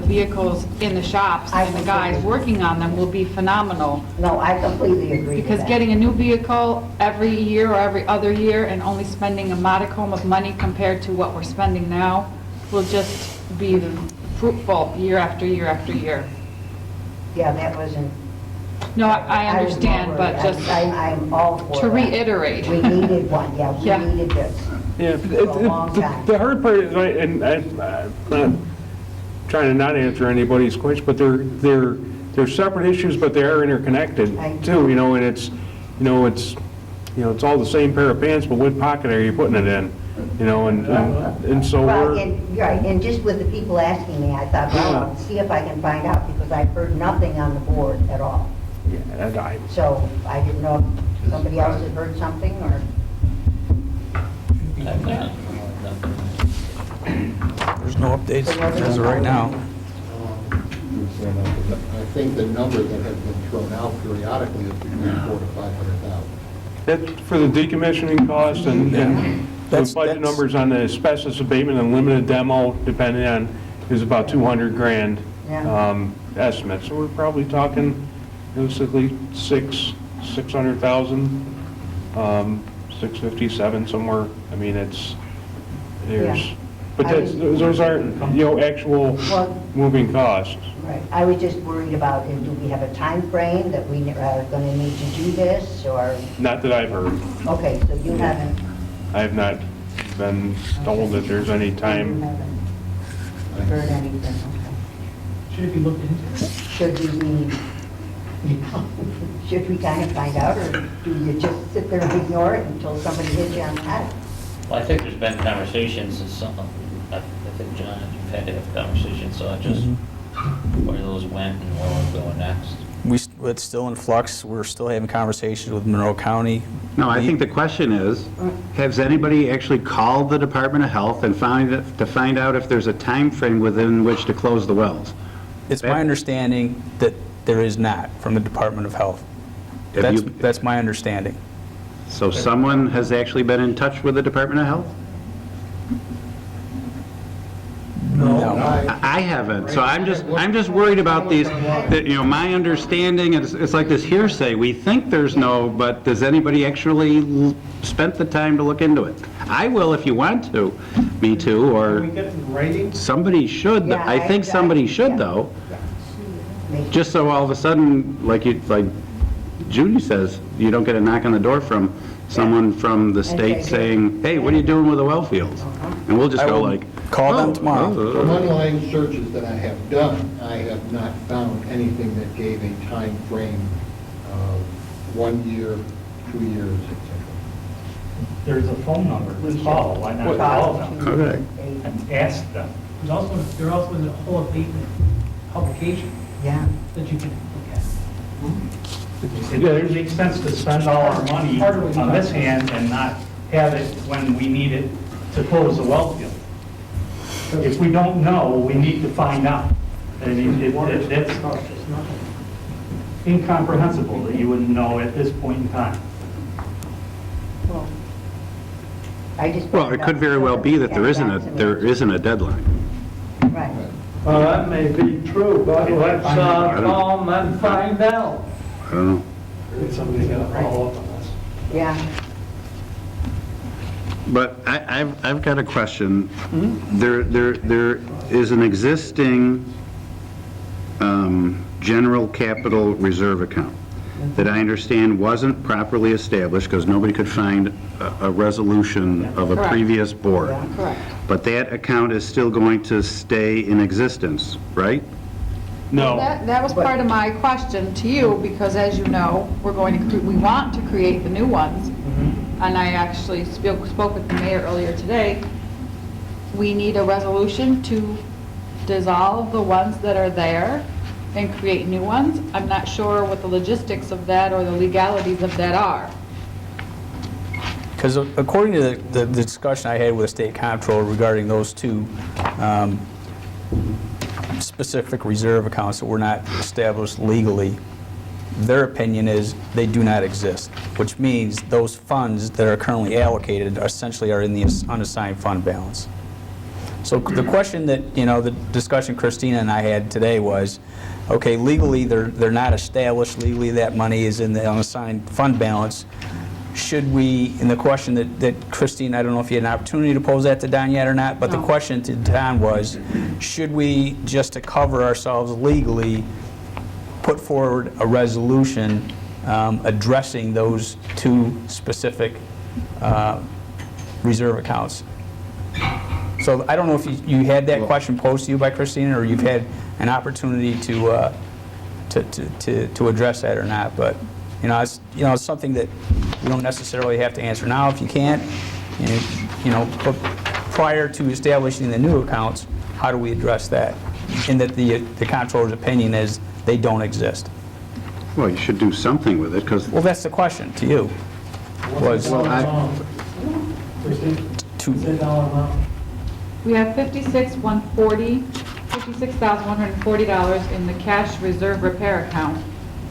vehicles in the shops and the guys working on them will be phenomenal. No, I completely agree with Because that. getting a new vehicle every year or every other year and only spending a modicum of money compared to what we're spending now will just be fruitful year after year after year. Yeah, that wasn't... No, I was understand, not but worried. just I'm all for to that. reiterate. We needed one, yeah, Yeah. we needed this. Yeah, a long time. the hard part is, and I'm not trying to not answer anybody's question, but they're separate issues, but they are interconnected too, and it's all the same pair of pants, but what pocket are you putting it in? And so Well, we're, right, and just with the people asking me, I thought, well, I'll see if I can find out, because I've heard nothing on the board at all. yeah, So I didn't know if somebody else had heard something, or... I've not. There's no updates as of right now. I think the number that has been thrown out periodically is between 400,000 to 500,000. that's for the decommissioning costs and the That's- budget numbers on the asbestos abatement and limited demo, depending on, is about 200 grand Yeah. estimate. So we're probably talking basically 600,000, 657 somewhere. I mean, Yeah. but those aren't, actual Well- moving costs. Right, I was just worried about, do we have a time frame that we are going to need to do this, or... Not that I've heard. Okay, so you haven't... I have not been told that there's any You time. haven't heard anything, okay. Should it be looked into? Should we kind of find out, or do you just sit there and ignore it until somebody hits you on the head? Well, I think there's been conversations, and I think, John, you've had to have conversations, so I just, where those went and where we're going next. It's still in flux. We're still having conversations with Monroe County. No, I think the question is, has anybody actually called the Department of Health and to find out if there's a time frame within which to close the wells? It's my understanding that there is not from the Department of Health. Have you- That's my understanding. So someone has actually been in touch with the Department of Health? No. I haven't, so I'm just worried about these, my understanding, it's like this hearsay. We think there's no, but does anybody actually spent the time to look into it? I will if you want to, me too, or somebody should. Yeah, I think somebody should, yeah. though, Make- just so all of a sudden, like Judy says, you don't get a knock on the door from someone from the state saying, hey, what are you doing with the well fields? And we'll just I go will like... call them "Oh, tomorrow." From online searches that I have done, I have not found anything that gave a time frame of 1 year, 2 years, etc. There's a phone number to call, why not call them Okay. and ask them? There also is a whole abatement publication Yeah. that you can look at. It makes sense to spend all our money on this hand and not have it when we need it to close the well field. If we don't know, we need to find out. I mean, it's incomprehensible that you wouldn't know at this point in time. Well, I just... Well, it could very well be that there isn't a deadline. Right. Well, that may be true, but let's call them and find out. I don't know. Somebody's got to follow up on this. Yeah. But I've got a question. There is an existing general capital reserve account that I understand wasn't properly established because nobody could find a resolution of a Correct. previous board. Correct. But that account is still going to stay in existence, right? No. That was part of my question to you, because as you know, we want to create the new ones. And I actually spoke with the mayor earlier today. We need a resolution to dissolve the ones that are there and create new ones. I'm not sure what the logistics of that or the legalities of that are. Because according to the discussion I had with the state comptroller regarding those two specific reserve accounts that were not established legally, their opinion is they do not exist, which means those funds that are currently allocated essentially are in the unassigned fund balance. So the question that, the discussion Christina and I had today was, okay, legally they're not established, legally that money is in the unassigned fund balance. Should we, and the question that Christine, I don't know if you had an opportunity to pose that to Don yet or not, but the question to Don was, should we, just to cover ourselves legally, put forward a resolution addressing those two specific reserve accounts? So I don't know if you had that question posed to you by Christina, or you've had an opportunity to address that or not, but it's something that you don't necessarily have to answer now if you can't. But prior to establishing the new accounts, how do we address that? And that the comptroller's opinion is they don't exist. Well, you should do something with it because... Well, that's the question to you. We have $56,140 in the cash reserve repair account,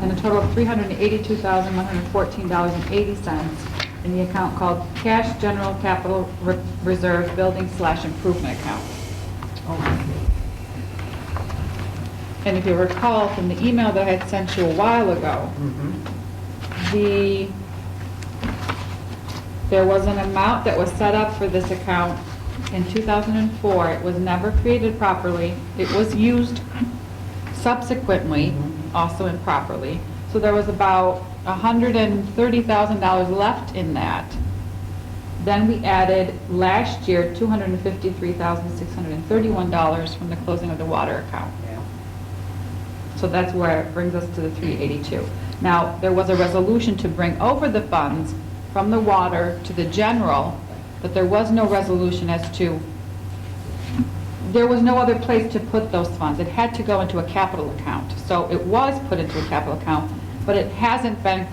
and a total of $382,114.80 in the account called Cash General Capital Reserve Building/Improvement Account. And if you recall from the email that I had sent you a while ago, there was an amount that was set up for this account in 2004. It was never created properly. It was used subsequently, also improperly. So there was about $130,000 left in that. Then we added last year $253,631 from the closing of the water account. So that's where it brings us to the 382. Now, there was a resolution to bring over the funds from the water to the general, but there was no resolution as to, there was no other place to put those funds. It had to go into a capital account. So it was put into a capital account, but it hasn't been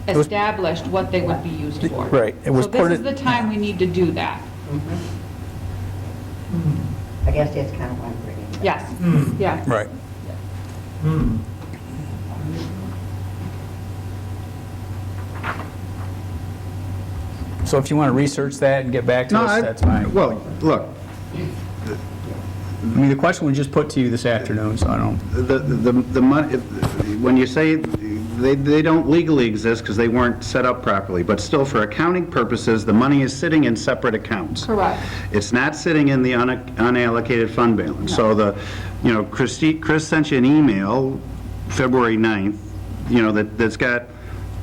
established what they would be used for. Right. So this is the time we need to do that. I guess that's kind of why I'm bringing it up. Yes, yeah. Right. So if you want to research that and get back to us, that's fine. Well, look, I mean, the question was just put to you this afternoon, so I don't... the money, when you say they don't legally exist because they weren't set up properly, but still for accounting purposes, the money is sitting in separate accounts. Correct. It's not sitting in the unallocated fund balance. So Chris sent you an email February 9th, that's got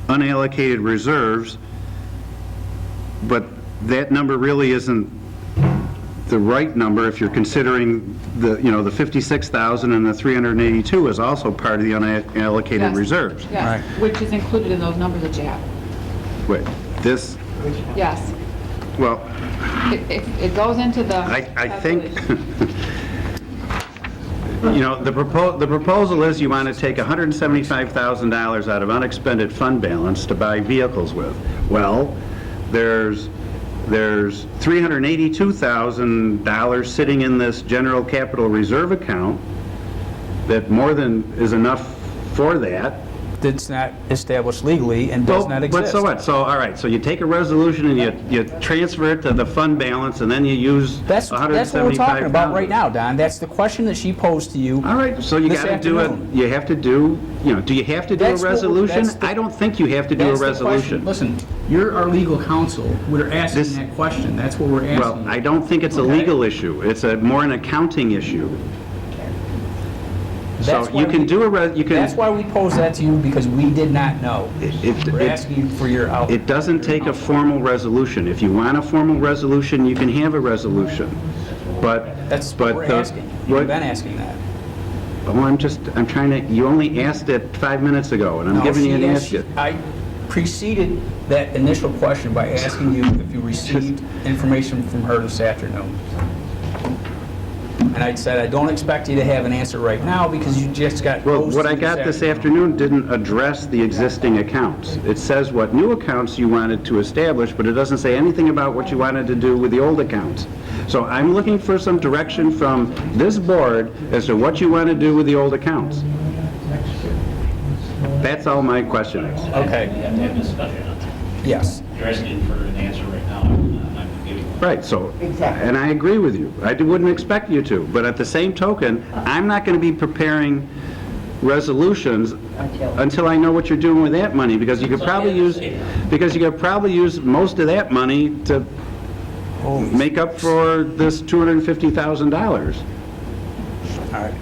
unallocated reserves, but that number really isn't the right number if you're considering the 56,000 and the 382 is also part of the unallocated Yes. reserves. Yes, Right. which is included in those numbers that you have. Wait, this, Yes. well, It goes into the... I think, the proposal is you want to take $175,000 out of unexpended fund balance to buy vehicles with. Well, there's $382,000 sitting in this general capital reserve account that more than is enough for that. that's not established legally and does not exist. But so what? So, all right, so you take a resolution and you transfer it to the fund balance, and then you use That's what we're talking about right now, Don. That's the question that she posed to you. All right, so you this got to do it, afternoon. you have to do, do you have to do a That's what- resolution? that's the- I don't think you have to do a That's the question. resolution. Listen, you're our legal counsel. We're asking This- that question. That's what we're asking. Well, I don't think it's a Okay. legal issue. It's more an accounting issue. So That's why you can we- do you can. That's why we posed that to you, because we did not know. We're It asking you for your output. it doesn't take a formal resolution. If you want a formal resolution, you can have a resolution. But, That's but what we're the- asking. what- You've been asking that. Well, I'm trying to, you only asked it 5 minutes ago, and I'm No, giving you an she- answer. I preceded that initial question by asking you if you received information from her this afternoon. And I said, I don't expect you to have an answer right now because you just got Well, posed what to I you got this afternoon didn't address the existing accounts. It says what new accounts you wanted to establish, but it doesn't say anything about what you wanted to do with the old accounts. So I'm looking for some direction from this board as to what you want to do with the old accounts. That's all my question is. Okay. We have to have discussion on that. Yes. You're asking for an answer right now, I'm not giving one. Right, so, Exactly. and I agree with you. I wouldn't expect you to, but at the same token, I'm not going to be preparing resolutions until I know what you're doing with that money, because you could probably use, most of that money to make up for this $250,000. All right.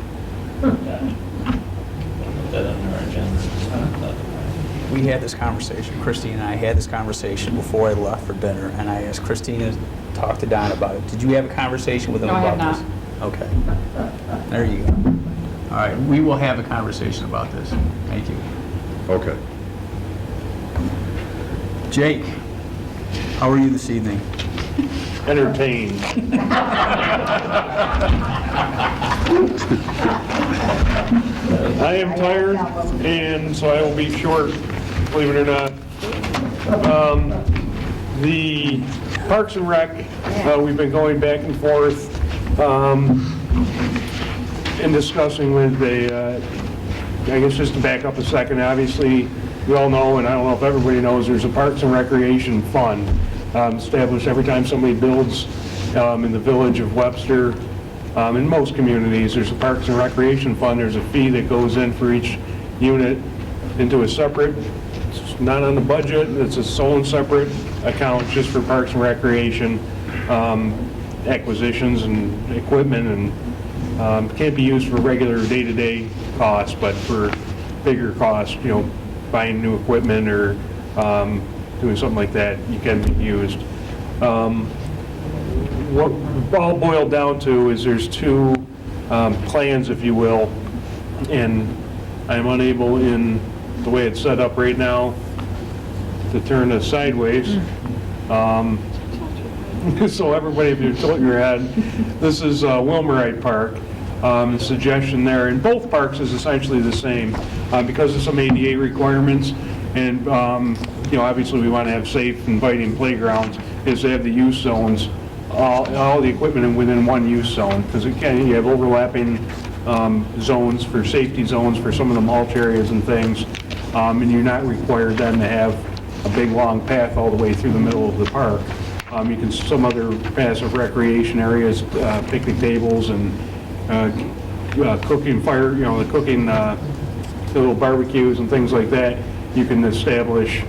Put that on our agenda. We had this conversation, Christine and I had this conversation before I left for dinner, and I asked Christine to talk to Don about it. Did you have a conversation with him No, I about have this? Okay. There you go. All right, we will have a conversation about this. Thank you. Okay. Jake, how are you this evening? Entertained. I am tired, and so I will be short, believe it or not. The Parks and Rec, we've been going back and forth and discussing with I guess just to back up a second, obviously, we all know, and I don't know if everybody knows, there's a Parks and Recreation Fund established every time somebody builds in the village of Webster. In most communities, there's a Parks and Recreation Fund. There's a fee that goes in for each unit into a separate, it's not on the budget, it's its own separate account just for Parks and Recreation acquisitions and equipment, and can't be used for regular day-to-day costs, but for bigger costs, buying new equipment or doing something like that, you can be used. What it all boiled down to is there's two plans, if you will, and I'm unable in the way it's set up right now to turn it sideways. So everybody, if you tilt your head, this is Wilmerite Park. The suggestion there in both parks is essentially the same because of some ADA requirements, and obviously we want to have safe, inviting playgrounds, is to have the use zones, all the equipment within one use zone, because again, you have overlapping zones for safety zones for some of the mulch areas and things, and you're not required then to have a big long path all the way through the middle of the park. You can, some other passive recreation areas, picnic tables and cooking fire, the cooking, little barbecues and things like that, you can establish,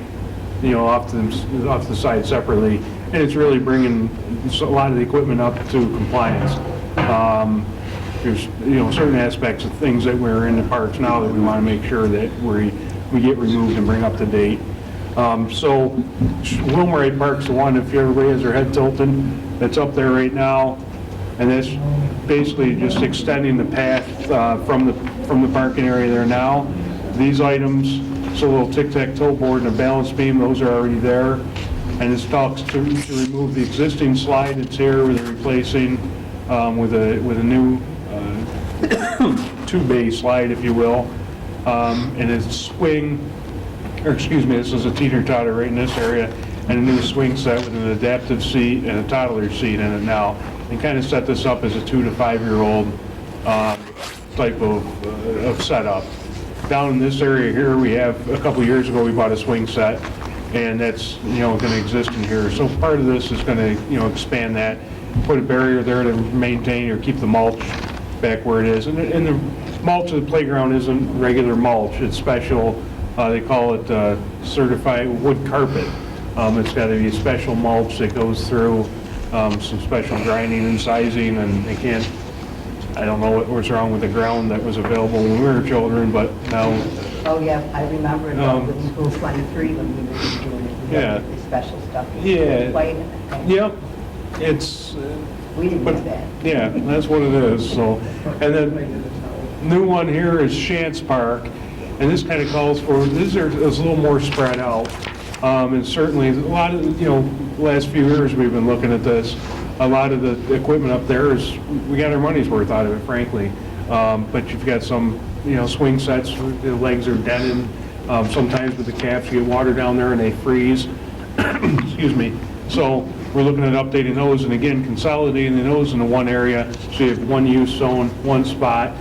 off to the side separately. And it's really bringing a lot of the equipment up to compliance. There's, certain aspects of things that we're in the parks now that we want to make sure that we get removed and bring up to date. So Wilmerite Park's the one, if everybody has their head tilted, that's up there right now. And that's basically just extending the path from the parking area there now. These items, so a little tic-tac-toe board and a balance beam, those are already there. And this talks to remove the existing slide that's here, with replacing with a new two-bay slide, if you will. And a swing, or excuse me, this is a teeter-totter right in this area, and a new swing set with an adaptive seat and a toddler seat in it now. And kind of set this up as a 2 to 5 year old type of setup. down in this area here, we have, a couple years ago, we bought a swing set, and that's, going to exist in here. So part of this is going to, expand that, put a barrier there to maintain or keep the mulch back where it is. And the mulch of the playground isn't regular mulch, it's special, they call it certified wood carpet. It's got to be a special mulch that goes through some special grinding and sizing, and they can't, I don't know what was wrong with the ground that was available when we were children, but now, Oh, yeah, I remember with School 23 when we were doing it. We had Yeah. the special stuff. Yeah. White. yep, it's, We didn't but, have that. yeah, that's what it is, so. And then, new one here is Shantz Park, and this kind of calls for, is a little more spread out. And certainly, a lot of, last few years we've been looking at this. A lot of the equipment up there is, we got our money's worth out of it, frankly. But you've got some, swing sets, the legs are dented. Sometimes with the caps, you get water down there and they freeze. Excuse me. So we're looking at updating those, and again, consolidating those into one area, so you have one use zone, one spot.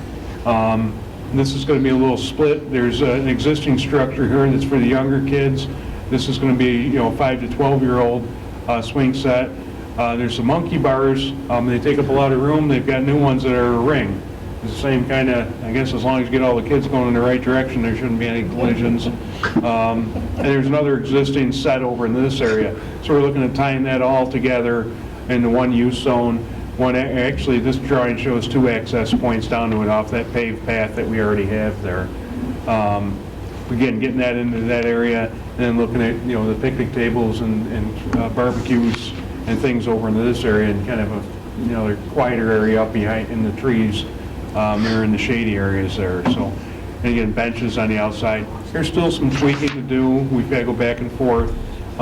This is going to be a little split. There's an existing structure here that's for the younger kids. This is going to be, 5 to 12-year-old swing set. There's the monkey bars. They take up a lot of room. They've got new ones that are a ring. It's the same kind of, I guess as long as you get all the kids going in the right direction, there shouldn't be any collisions. And there's another existing set over in this area. So we're looking at tying that all together into one use zone. Actually, this drawing shows 2 access points down to it off that paved path that we already have there. Again, getting that into that area, and then looking at, the picnic tables and barbecues and things over into this area, and kind of a, the quieter area up behind in the trees. They're in the shady areas there. So, and again, benches on the outside. There's still some tweaking to do. We've got to go back and forth.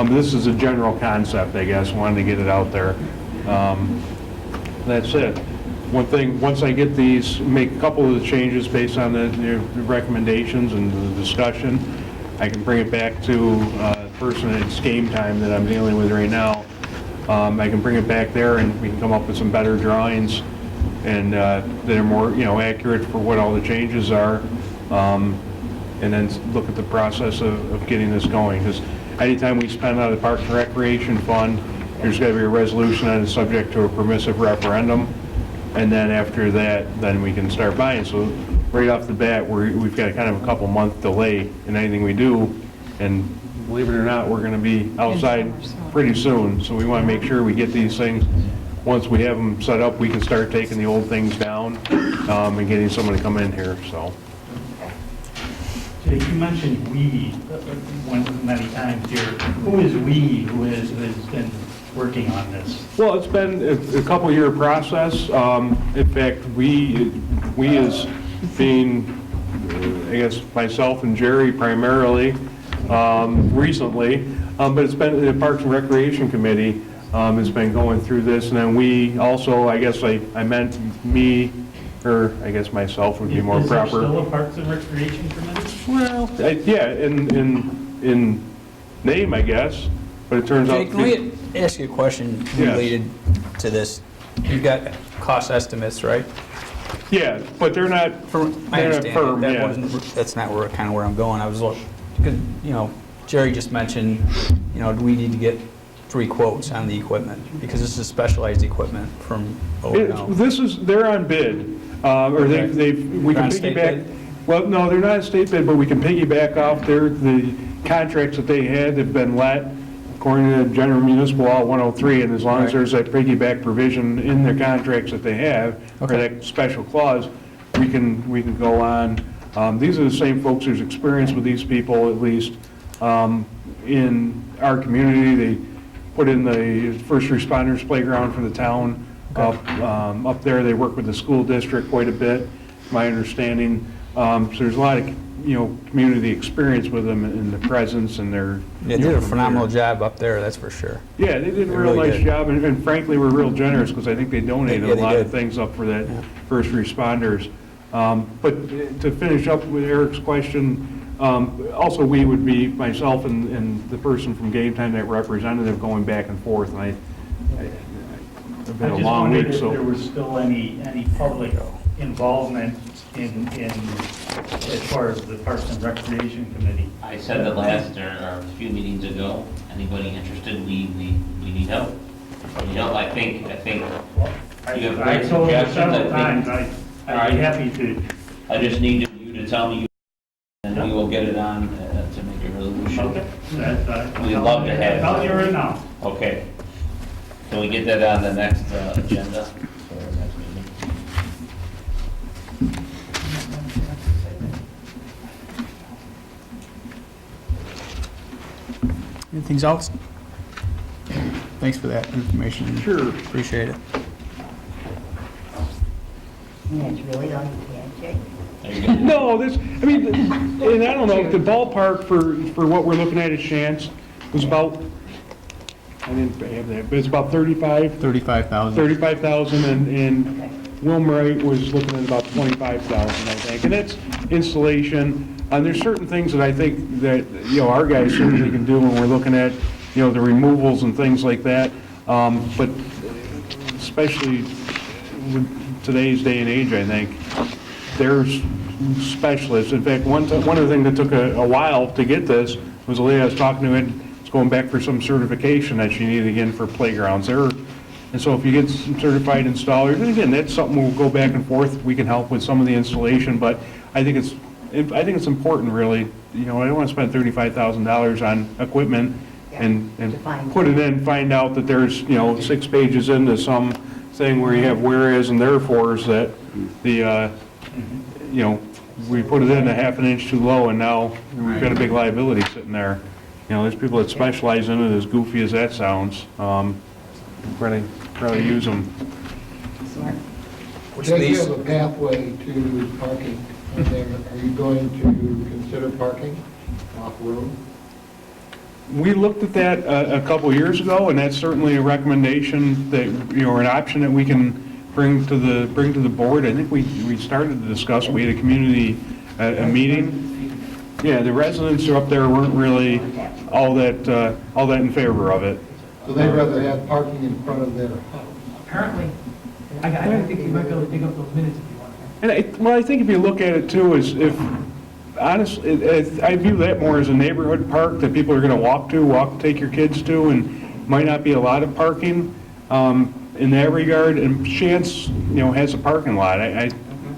This is a general concept, I guess. Wanted to get it out there. That's it. One thing, once I get these, make a couple of the changes based on the recommendations and the discussion, I can bring it back to the person at game time that I'm dealing with right now. I can bring it back there, and we can come up with some better drawings and that are more, accurate for what all the changes are, and then look at the process of getting this going. Because anytime we spend out of the Parks and Recreation Fund, there's got to be a resolution on it subject to a permissive referendum, and then after that, then we can start buying. So right off the bat, we've got kind of a couple month delay in anything we do, and believe it or not, we're going to be outside pretty soon. So we want to make sure we get these things. Once we have them set up, we can start taking the old things down and getting someone to come in here. So. Jake, you mentioned we many times here. Who is we who has been working on this? Well, it's been a couple-year process. In fact, we as being, I guess, myself and Jerry primarily recently, but it's been the Parks and Recreation Committee has been going through this, and then we also, I guess I meant me, or I guess myself would be more proper. Is there still a Parks and Recreation Committee? Well, yeah, in name, I guess, but it turns out. Jake, let me ask you a question related to this. You've got cost estimates, right? Yeah, but they're not. I They're not understand. firm, That yeah. that's not where I'm going. I was looking, because, Jerry just mentioned, do we need to get 3 quotes on the equipment? Because this is specialized equipment from O&O. They're on bid, or Okay. we They're can on state piggyback. bid? Well, no, they're not state bid, but we can piggyback off the contracts that they had have been let according to General Municipal Law 103, and as long as Right. there's that piggyback provision in the contracts that they have, or Okay. that special clause, we can go on. These are the same folks who's experienced with these people, at least, in our community. They put in the first responders playground for the town up there. They work with the school district quite a bit, my understanding. So there's a lot of, community experience with them in the presence and their. They did a phenomenal job up there, that's for sure. Yeah, they did a They real really nice did. job, and frankly, we're real generous, because I think they donated Yeah, a they lot of did. things up for that first responders. But to finish up with Eric's question, also we would be, myself and the person from Game Time, that representative, going back and forth, and it's been a long week, I just wondered if there so. was still any public involvement as far as the Parks and Recreation Committee. I said that last, or a few meetings ago, anybody interested, we need help. You know, I think you have I great told you suggestions, several I think. times, I'd be happy to. I just need you to tell me, and we will get it on to make a resolution. Okay. We'd love to have it. I'll tell you right now. Okay. Can we get that on the next agenda for our next meeting? Anything else? Thanks for that information. Sure. Appreciate it. And that's really all you can, Jake? There you go. No, this, I mean, and I don't know, the ballpark for what we're looking at Shantz was about, I didn't have that, but it's about 35,000. 35,000, and Wilmeright was looking at about 25,000, I think. And that's installation. And there's certain things that I think that, you know, our guys certainly can do when we're looking at, you know, the removals and things like that. But especially with today's day and age, I think, there's specialists. In fact, one of the things that took a while to get this was a lady I was talking to, it's going back for some certification that she needed again for playgrounds. And so if you get some certified installers, and again, that's something we'll go back and forth. We can help with some of the installation, but I think it's important, really. You know, I don't want to spend $35,000 on equipment and put it in, find out that there's, you know, 6 pages into some thing where you have whereas and therefores that the, you know, we put it in a half an inch too low and now we've got a big liability sitting there. You know, there's people that specialize in it, as goofy as that sounds. Probably use them. Which Does you these, have a pathway to parking? Are you going to consider parking off-road? We looked at that a couple years ago, and that's certainly a recommendation that, you know, or an option that we can bring to the board. I think we started to discuss, we had a community, a meeting. Yeah, the residents up there weren't really all that in favor of it. So they'd rather have parking in front of their house? Apparently, I think you might be able to dig up those minutes if you want. And I think if you look at it too, is if, honestly, I view that more as a neighborhood park that people are going to take your kids to, and might not be a lot of parking in that regard. And Shantz, you know, has a parking lot. I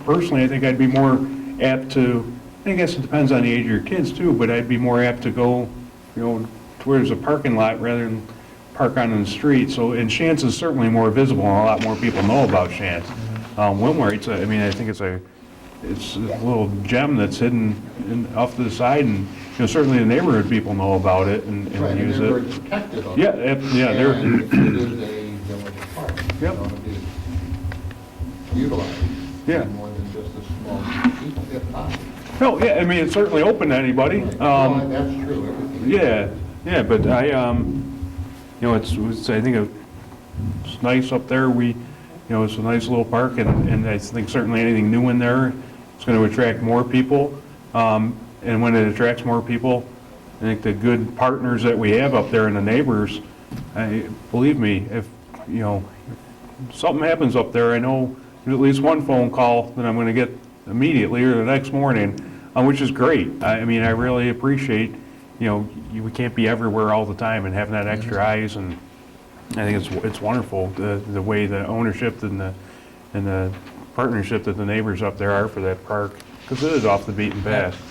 personally, I think I'd be more apt to, I guess it depends on the age of your kids too, but I'd be more apt to go, you know, to where there's a parking lot rather than park on the street. So, and Shantz is certainly more visible, and a lot more people know about Shantz. Wilmeright, I mean, I think it's a little gem that's hidden off to the side, and, you know, certainly the neighborhood people know about it and Right, use and they're it. very protected of it. Yeah, they're. And it is a village park. Yep. You know, it is utilized. Yeah. More than just a small people if possible. No, yeah, I mean, it's certainly open to anybody. Right. Well, that's true. Everything. Yeah, but I, you know, I think it's nice up there. You know, it's a nice little park, and I think certainly anything new in there is going to attract more people. And when it attracts more people, I think the good partners that we have up there and the neighbors, believe me, if, you know, if something happens up there, I know there's at least one phone call that I'm going to get immediately or the next morning, which is great. I mean, I really appreciate, you know, we can't be everywhere all the time, and having that extra eyes, and I think it's wonderful, the way the ownership and the partnership that the neighbors up there are for that park, because it is off the beaten path.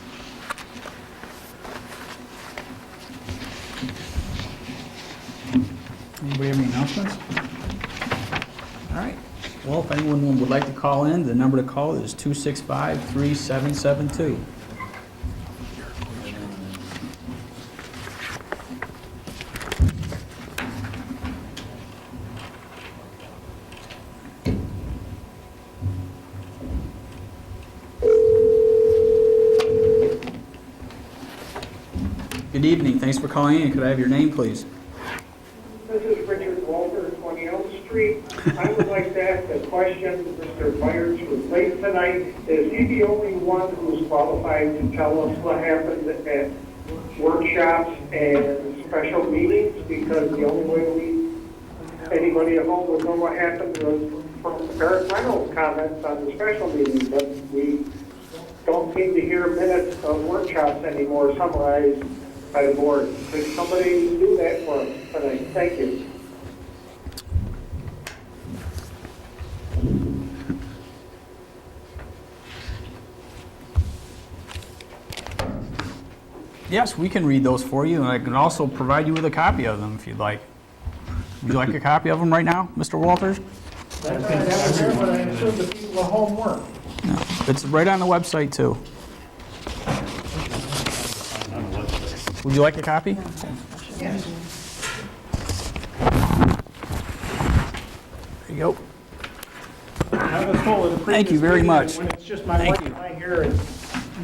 anybody have any announcements? All right. Well, if anyone would like to call in, the number to call is 265-3772. Good evening. Thanks for calling in. Could I have your name, please? This is Richard Walter, 20 Elm Street. I would like to ask a question. Mr. Byers was late tonight. Is he the only one who's qualified to tell us what happened at workshops and special meetings? Because the only way anybody at home would know what happened was Eric Reynolds' comments on the special meeting, but we don't seem to hear minutes of workshops anymore summarized by the board. Could somebody do that for us tonight? Thank you. Yes, we can read those for you, and I can also provide you with a copy of them if you'd like. Would you like a copy of them right now, Mr. Walters? That's right, that was there, but I assume the people at home weren't. No, it's right on the website, too. Would you like a copy? Yes. There you go. I was told at the Thank you previous very meeting much. that when it's just my Thank wife you. and I here, and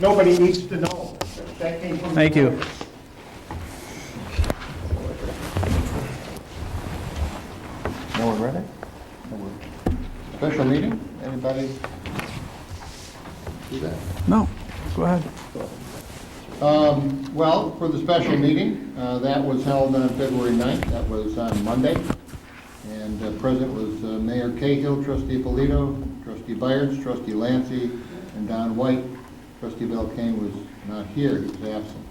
nobody needs to know. That came from the Thank you. board. No one ready? Special meeting? Anybody do that? No, go ahead. Well, for the special meeting, that was held on February 9th. That was on Monday. And present was Mayor Cahill, Trustee Polito, Trustee Byers, Trustee Lancy, and Don White. Trustee Belkane was not here, he was absent.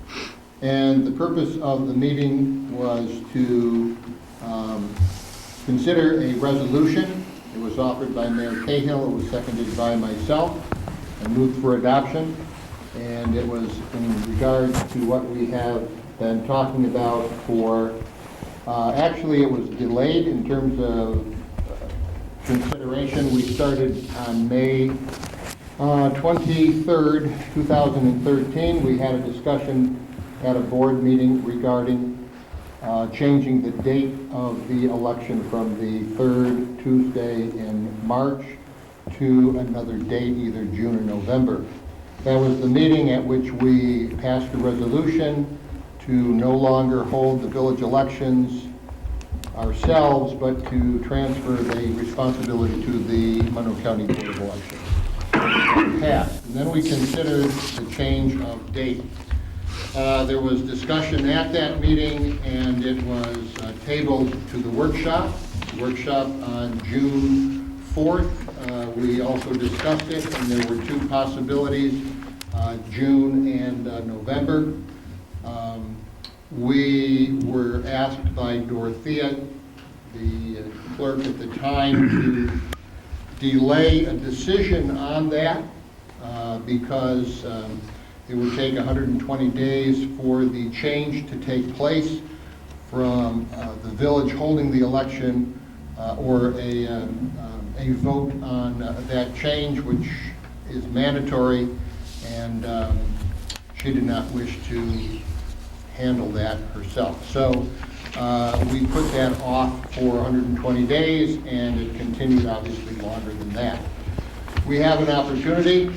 And the purpose of the meeting was to consider a resolution. It was offered by Mayor Cahill, it was seconded by myself, and moved for adoption. And it was in regards to what we have been talking about for, actually it was delayed in terms of consideration. We started on May 23rd, 2013. We had a discussion at a board meeting regarding changing the date of the election from the third Tuesday in March to another date, either June or November. That was the meeting at which we passed a resolution to no longer hold the village elections ourselves, but to transfer the responsibility to the Monroe County Board of Elections. Passed. And then we considered the change of date. There was discussion at that meeting, and it was tabled to the workshop on June 4th. We also discussed it, and there were two possibilities, June and November. We were asked by Dorothea, the clerk at the time, to delay a decision on that because it would take 120 days for the change to take place from the village holding the election or a vote on that change, which is mandatory, and she did not wish to handle that herself. So we put that off for 120 days, and it continued obviously longer than that. We have an opportunity,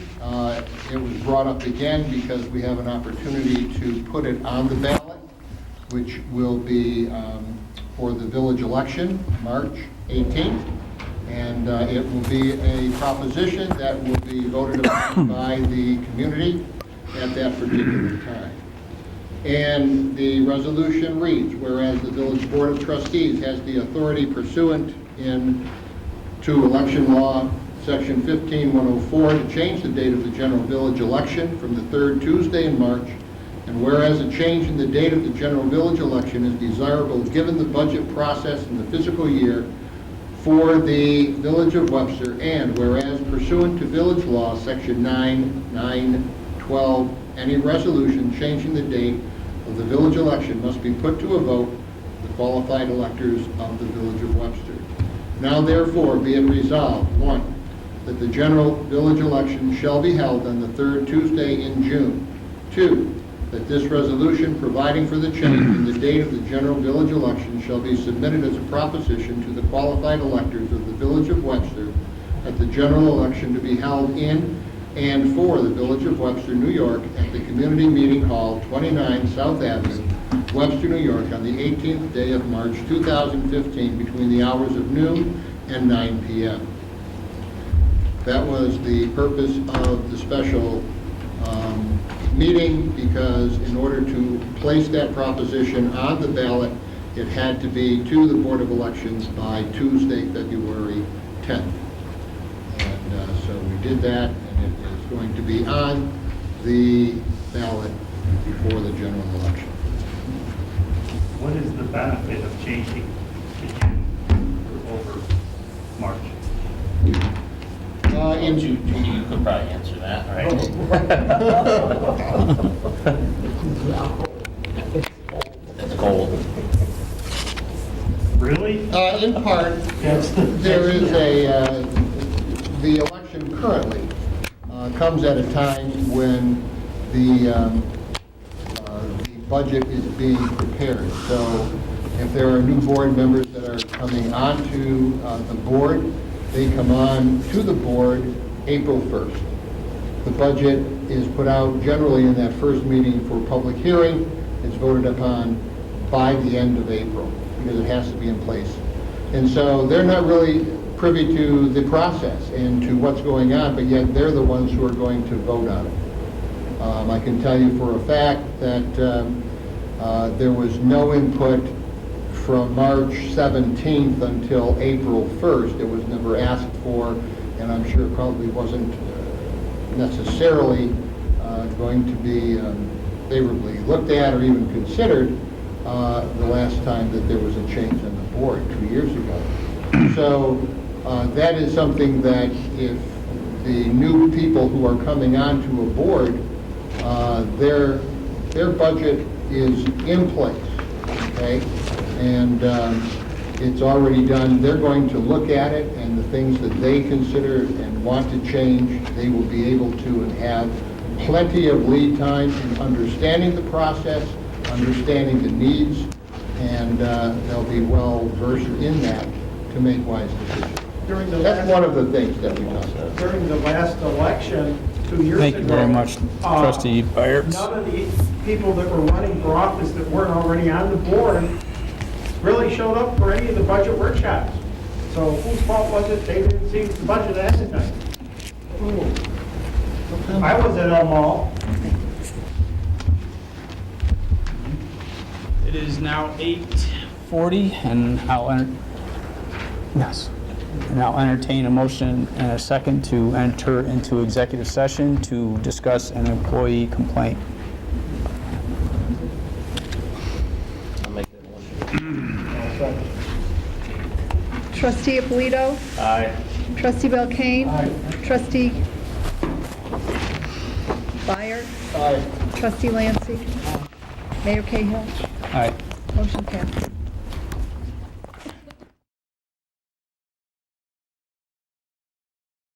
it was brought up again because we have an opportunity to put it on the ballot, which will be for the village election, March 18th. And it will be a proposition that will be voted upon by the community at that particular time. And the resolution reads, whereas the Village Board of Trustees has the authority pursuant to election law, section 15104, to change the date of the general village election from the third Tuesday in March, and whereas a change in the date of the general village election is desirable given the budget process in the fiscal year for the Village of Webster, and whereas pursuant to village law, section 9.9.12, any resolution changing the date of the village election must be put to a vote the qualified electors of the Village of Webster. Now therefore be it resolved, 1, that the general village election shall be held on the third Tuesday in June. 2, that this resolution providing for the change in the date of the general village election shall be submitted as a proposition to the qualified electors of the Village of Webster at the general election to be held in and for the Village of Webster, New York, at the Community Meeting Hall, 29 South Avenue, Webster, New York, on the 18th day of March 2015 between the hours of noon and 9 p.m. That was the purpose of the special meeting, because in order to place that proposition on the ballot, it had to be to the Board of Elections by Tuesday, February 10th. did that, and it is going to be on the ballot before the general election. What is the benefit of changing to June over March? You could probably answer that, right? It's cold. Really? In part, there is the election currently comes at a time when the budget is being prepared. So if there are new board members that are coming onto the board, they come on to the board April 1st. The budget is put out generally in that first meeting for public hearing. It's voted upon by the end of April because it has to be in place. And so they're not really privy to the process and to what's going on, but yet they're the ones who are going to vote on it. I can tell you for a fact that there was no input from March 17th until April 1st. It was never asked for, and I'm sure it probably wasn't necessarily going to be favorably looked at or even considered the last time that there was a change on the board 2 years ago. So that is something that if the new people who are coming onto a board, their budget is in place, okay? And it's already done. They're going to look at it, and the things that they consider and want to change, they will be able to and have plenty of lead time in understanding the process, understanding the needs, and they'll be well versed in that to make wise decisions. That's one of the things that we talked about. During the last election, 2 years ago. Thank you very much, Trustee Byers. None of the people that were running for office that weren't already on the board really showed up for any of the budget workshops. So whose fault was it they didn't see the budget at the time? I was at them all. It is now 8:40, and I'll entertain a motion and a second to enter into executive session to discuss an employee complaint. I'll make that motion. Trustee Ippolito? Aye. Trustee Belkane? Trustee Byers? Aye. Trustee Lancy? Mayor Cahill? All right. Motion passed.